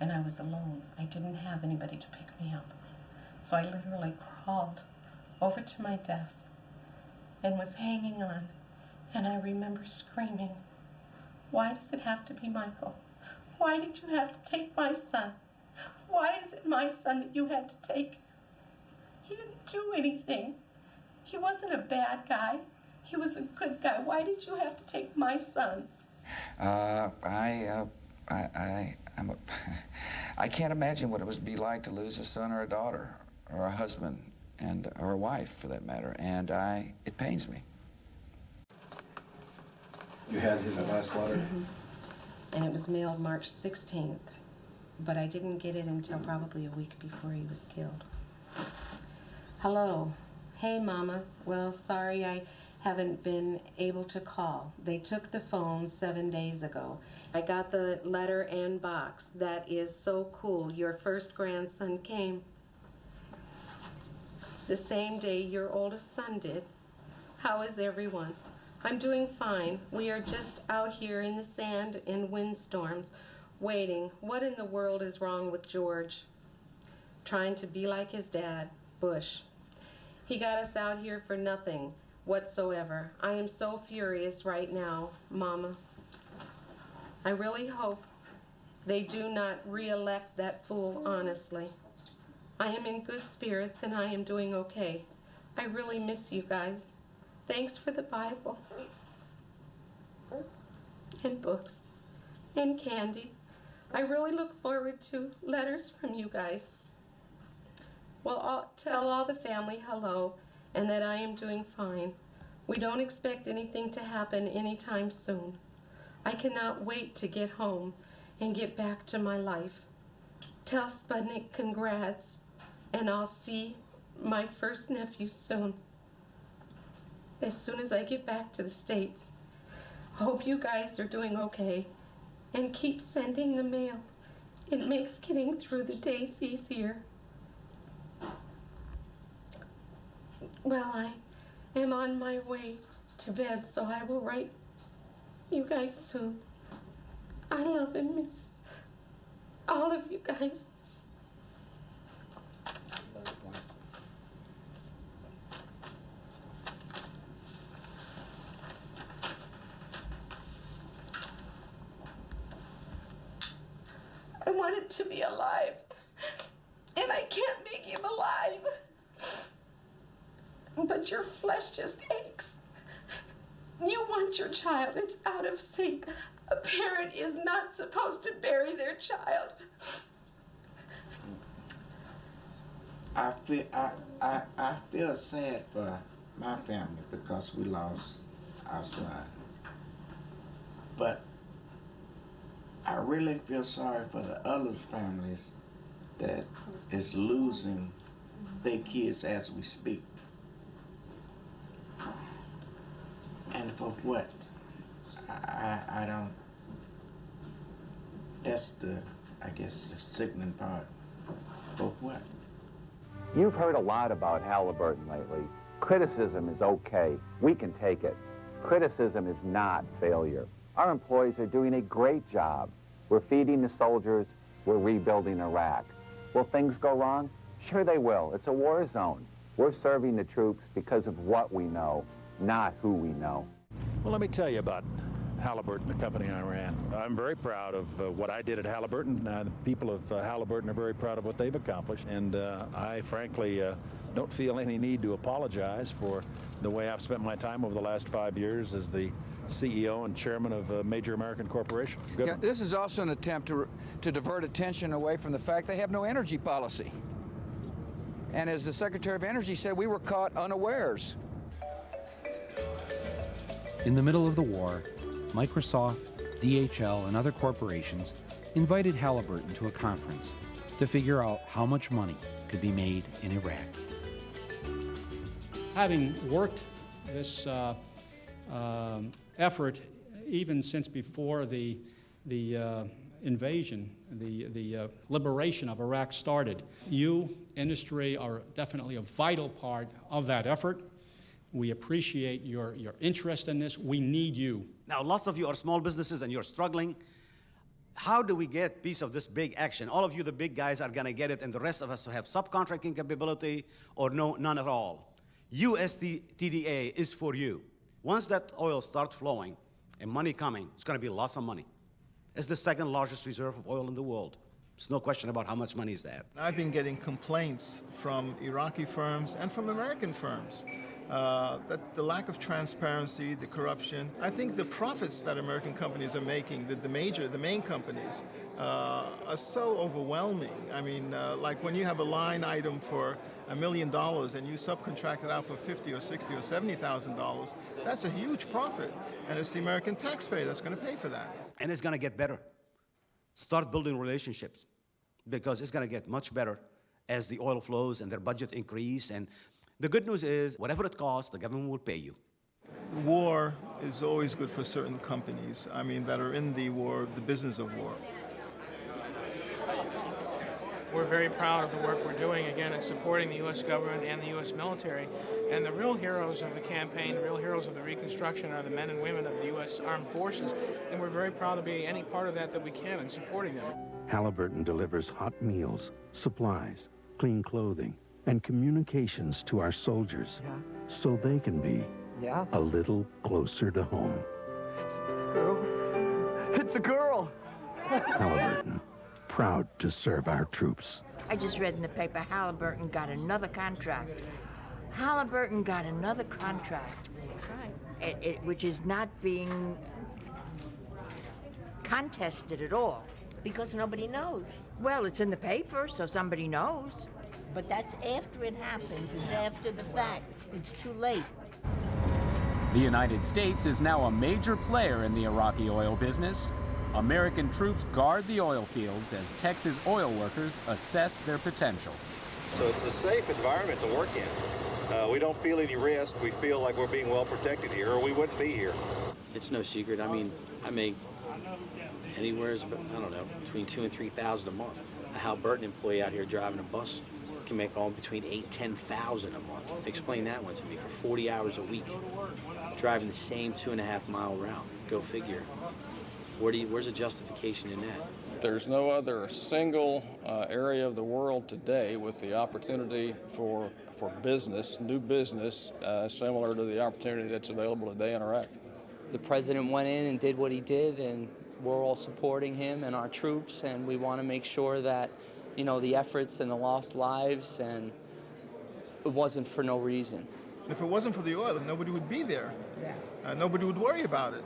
And I was alone. I didn't have anybody to pick me up. So I literally crawled over to my desk and was hanging on. And I remember screaming, why does it have to be Michael? Why did you have to take my son? Why is it my son that you had to take? He didn't do anything. He wasn't a bad guy. He was a good guy. Why did you have to take my son? I can't imagine what it would be like to lose a son or a daughter or a husband or a wife, for that matter, and it pains me. You had his last letter? Mm-hmm. And it was mailed March 16th, but I didn't get it until probably a week before he was killed. Hello. Hey, Mama. Well, sorry I haven't been able to call. They took the phone 7 days ago. I got the letter and box. That is so cool. Your first grandson came the same day your oldest son did. How is everyone? I'm doing fine. We are just out here in the sand in windstorms, waiting. What in the world is wrong with George? Trying to be like his dad, Bush. He got us out here for nothing whatsoever. I am so furious right now, Mama. I really hope they do not re-elect that fool, honestly. I am in good spirits and I am doing okay. I really miss you guys. Thanks for the Bible and books and candy. I really look forward to letters from you guys. Well, I'll tell all the family hello and that I am doing fine. We don't expect anything to happen anytime soon. I cannot wait to get home and get back to my life. Tell Sputnik congrats, and I'll see my first nephew soon. As soon as I get back to the States. Hope you guys are doing okay, and keep sending the mail. It makes getting through the days easier. Well, I am on my way to bed, so I will write you guys soon. I love and miss all of you guys. I want him to be alive, and I can't make him alive. But your flesh just aches. You want your child, it's out of sync. A parent is not supposed to bury their child. I feel sad for my family because we lost our son. But I really feel sorry for the other families that is losing their kids as we speak. And for what? I don't, that's the, I guess, the sickening part. For what? You've heard a lot about Halliburton lately. Criticism is okay. We can take it. Criticism is not failure. Our employees are doing a great job. We're feeding the soldiers. We're rebuilding Iraq. Will things go wrong? Sure they will. It's a war zone. We're serving the troops because of what we know, not who we know. Well, let me tell you about Halliburton, the company I ran. I'm very proud of what I did at Halliburton. The people of Halliburton are very proud of what they've accomplished, and I frankly don't feel any need to apologize for the way I've spent my time over the last 5 years as the CEO and chairman of a major American corporation. Yeah, this is also an attempt to divert attention away from the fact they have no energy policy. And as the Secretary of Energy said, we were caught unawares. In the middle of the war, Microsoft, DHL, and other corporations invited Halliburton to a conference to figure out how much money could be made in Iraq. Having worked this effort even since before the invasion, the liberation of Iraq started, you, industry, are definitely a vital part of that effort. We appreciate your interest in this. We need you. Now, lots of you are small businesses and you're struggling. How do we get a piece of this big action? All of you, the big guys, are going to get it, and the rest of us have subcontracting capability or none at all. USTDA is for you. Once that oil starts flowing and money coming, it's going to be lots of money. It's the second largest reserve of oil in the world. There's no question about how much money is that. I've been getting complaints from Iraqi firms and from American firms that the lack of transparency, the corruption. I think the profits that American companies are making, the main companies, are so overwhelming. I mean, like when you have a line item for $1 million and you subcontract it out for $50,000 or $60,000 or $70,000, that's a huge profit. And it's the American taxpayer that's going to pay for that. And it's going to get better. Start building relationships, because it's going to get much better as the oil flows and their budget increase. And the good news is, whatever it costs, the government will pay you. War is always good for certain companies, I mean, that are in the war, the business of war. We're very proud of the work we're doing, again, in supporting the U.S. government and the U.S. military. And the real heroes of the campaign, the real heroes of the Reconstruction are the men and women of the U.S. Armed Forces. And we're very proud to be any part of that we can in supporting them. Halliburton delivers hot meals, supplies, clean clothing, and communications to our soldiers so they can be a little closer to home. It's a girl. It's a girl. Halliburton, proud to serve our troops. I just read in the paper Halliburton got another contract. Halliburton got another contract, which is not being contested at all. Because nobody knows. Well, it's in the paper, so somebody knows. But that's after it happens. It's after the fact. It's too late. The United States is now a major player in the Iraqi oil business. American troops guard the oil fields as Texas oil workers assess their potential. So it's a safe environment to work in. We don't feel any risk. We feel like we're being well protected here, or we wouldn't be here. It's no secret. I mean, I make anywhere, I don't know, between $2,000 and $3,000 a month. A Halliburton employee out here driving a bus can make all between $8,000 and $10,000 a month. Explain that one to me. For 40 hours a week, driving the same 2.5 mile route. Go figure. Where's the justification in that? There's no other single area of the world today with the opportunity for business, new business, similar to the opportunity that's available today in Iraq. The president went in and did what he did, and we're all supporting him and our troops, and we want to make sure that, you know, the efforts and the lost lives, and it wasn't for no reason. If it wasn't for the oil, nobody would be there. Nobody would worry about it.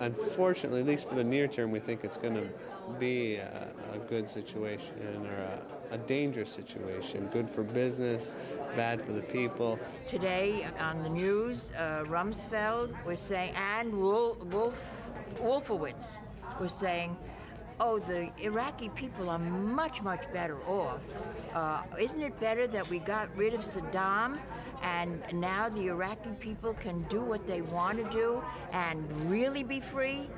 unfortunately, at least for the near term, we think it's going to be a good situation or a dangerous situation. Good for business, bad for the people. Today on the news, Rumsfeld was saying, and Wolfowitz was saying, oh, the Iraqi people are much, much better off. Isn't it better that we got rid of Saddam and now the Iraqi people can do what they want to do and really be free?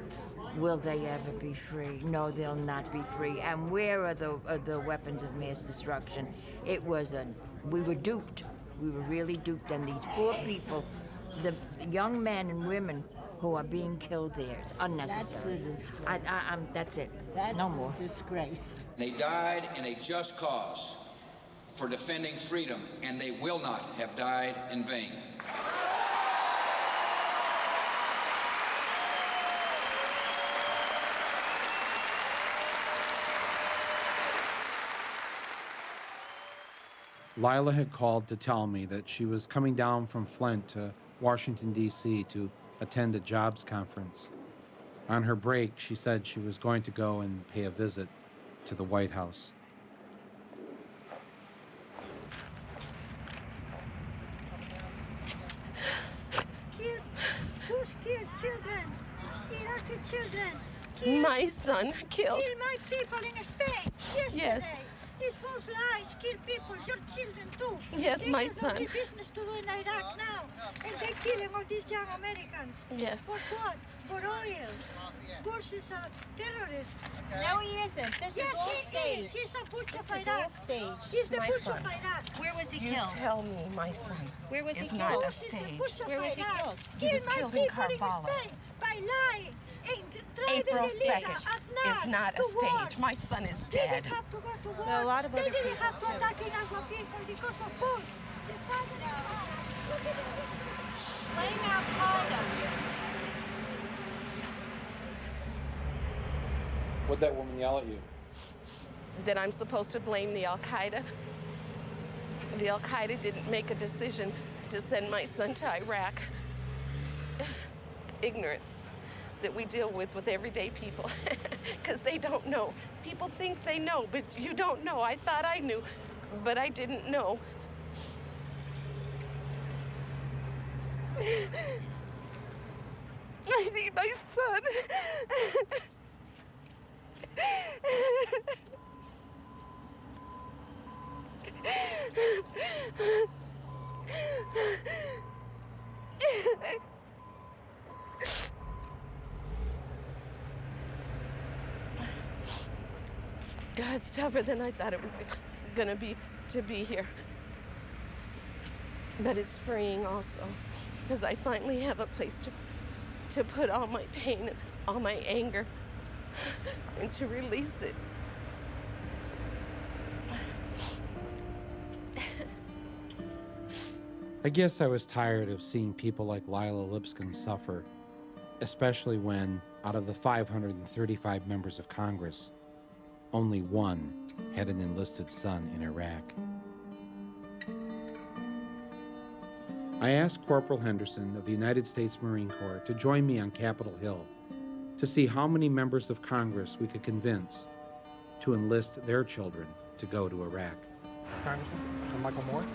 Will they ever be free? No, they'll not be free. And where are the weapons of mass destruction? We were duped. We were really duped. And these poor people, the young men and women who are being killed there, it's unnecessary. That's it. That's no more. Disgrace. They died in a just cause for defending freedom, and they will not have died in vain. Lila had called to tell me that she was coming down from Flint to Washington, D.C. to attend a jobs conference. On her break, she said she was going to go and pay a visit to the White House. Who's killed children? Iraqi children. My son killed. Kill my people in Spain. Yesterday. Yes. These false lies kill people, your children too. Yes, my son. They have no business to do in Iraq now. And they're killing all these young Americans. Yes. For what? For oil. Bush is a terrorist. No, he isn't. This is all staged. He's a Bush of This is Iraq. all staged. He's the My Bush son. of Iraq. Where was he You killed? tell me, my son. Where was he It's killed? not a Bush is the stage. Bush of Where was he Iraq. killed? He Kill was my killed in people in Karbala. Spain by lying. April 2nd is not a stage. My son is They dead. didn't have to go to war. There are a lot of they other didn't people, have to too. attack our people because of Bush. The father look at it. Blame Al-Qaeda. What'd that woman yell at you? That I'm supposed to blame the Al-Qaeda. The Al-Qaeda didn't make a decision to send my son to Iraq. Ignorance that we deal with everyday people, because they don't know. People think they know, but you don't know. I thought I knew, but I didn't know. I need my son. God's tougher than I thought it was gonna be to be here. But it's freeing also, because I finally have a place to put all my pain and all my anger and to release it. I guess I was tired of seeing people like Lila Lipscomb suffer, especially when, out of the 535 members of Congress, only one had an enlisted son in Iraq. I asked Corporal Henderson of the United States Marine Corps to join me on Capitol Hill to see how many members of Congress we could convince to enlist their children to go to Iraq. Congressman Michael Moore.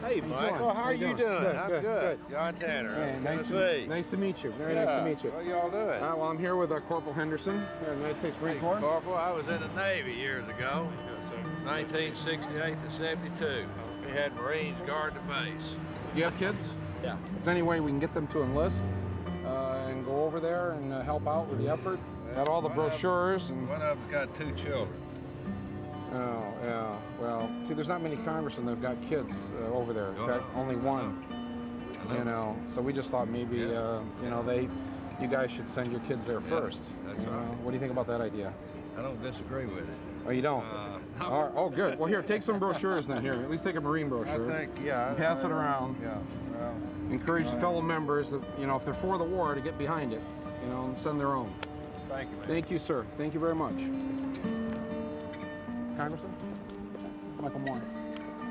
Hey, Michael, how are you doing? I'm good. John Tanner. Hey, nice to meet you. Very nice to meet you. What y'all doing? Well, I'm here with Corporal Henderson, United States Marine Corps. Corporal, I was in the Navy years ago, 1968 to 72. We had Marines guard the base. You have kids? Yeah. If there's any way we can get them to enlist and go over there and help out with the effort. Got all the brochures. One of them's got 2 children. Oh, yeah. Well, see, there's not many congressmen that have got kids over there. In fact, only one. You know, so we just thought maybe, you know, you guys should send your kids there first. That's you know? right. What do you think about that idea? I don't disagree with it. Oh, you don't? No. All right. Oh, good. Well, here, take some brochures then. Here, at least take a Marine brochure. I think, yeah. And pass it around. Yeah. Well, encourage the fellow members that, you know, if they're for the war, to get behind it, you know, and send their own. Thank you, man. Thank you, sir. Thank you very much. Congressman? Michael Moore.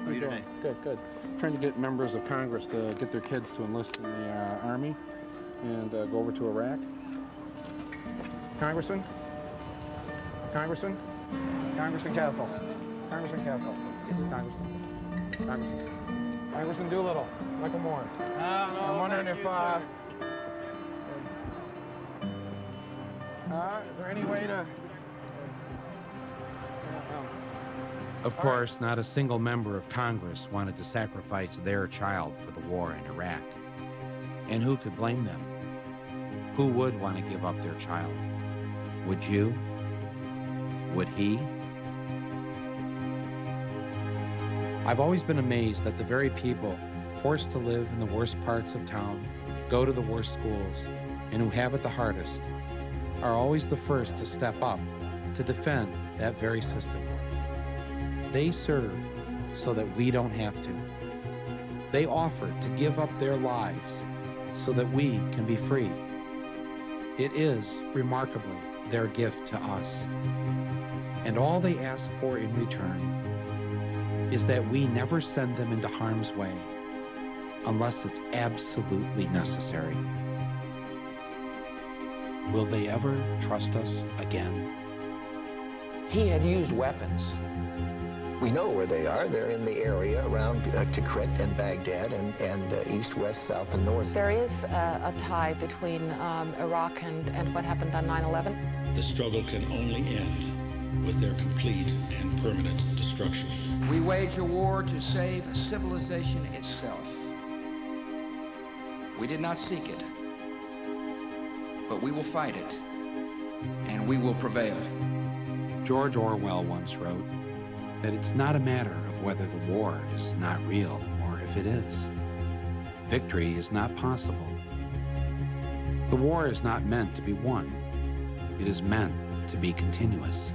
How are you today? Good, good. Trying to get members of Congress to get their kids to enlist in the Army and go over to Iraq. Congressman? Congressman? Congressman Castle. Congressman Castle. Yes, Congressman. Congressman Doolittle. Michael Moore. I'm wondering if, is there any way to... Of course, not a single member of Congress wanted to sacrifice their child for the war in Iraq. And who could blame them? Who would want to give up their child? Would you? Would he? I've always been amazed that the very people forced to live in the worst parts of town, go to the worst schools, and who have it the hardest, are always the first to step up to defend that very system. They serve so that we don't have to. They offer to give up their lives so that we can be free. It is, remarkably, their gift to us. And all they ask for in return is that we never send them into harm's way unless it's absolutely necessary. Will they ever trust us again? He had used weapons. We know where they are. They're in the area around Tikrit and Baghdad and east, west, south, and north. There is a tie between Iraq and what happened on 9/11. The struggle can only end with their complete and permanent destruction. We wage a war to save civilization itself. We did not seek it, but we will fight it, and we will prevail. George Orwell once wrote that it's not a matter of whether the war is not real or if it is. Victory is not possible. The war is not meant to be won. It is meant to be continuous.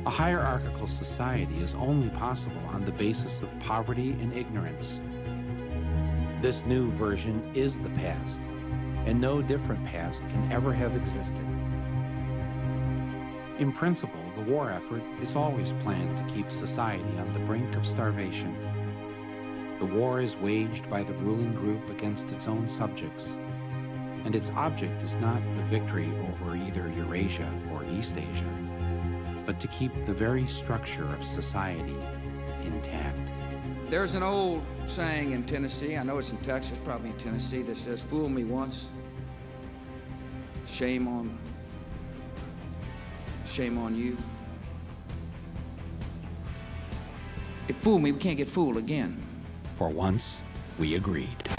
A hierarchical society is only possible on the basis of poverty and ignorance. This new version is the past, and no different past can ever have existed. In principle, the war effort is always planned to keep society on the brink of starvation. The war is waged by the ruling group against its own subjects, and its object is not the victory over either Eurasia or East Asia, but to keep the very structure of society intact. There's an old saying in Tennessee, I know it's in Texas, probably in Tennessee, that says, "Fool me once, shame on you." If fool me, we can't get fooled again. For once, we agreed.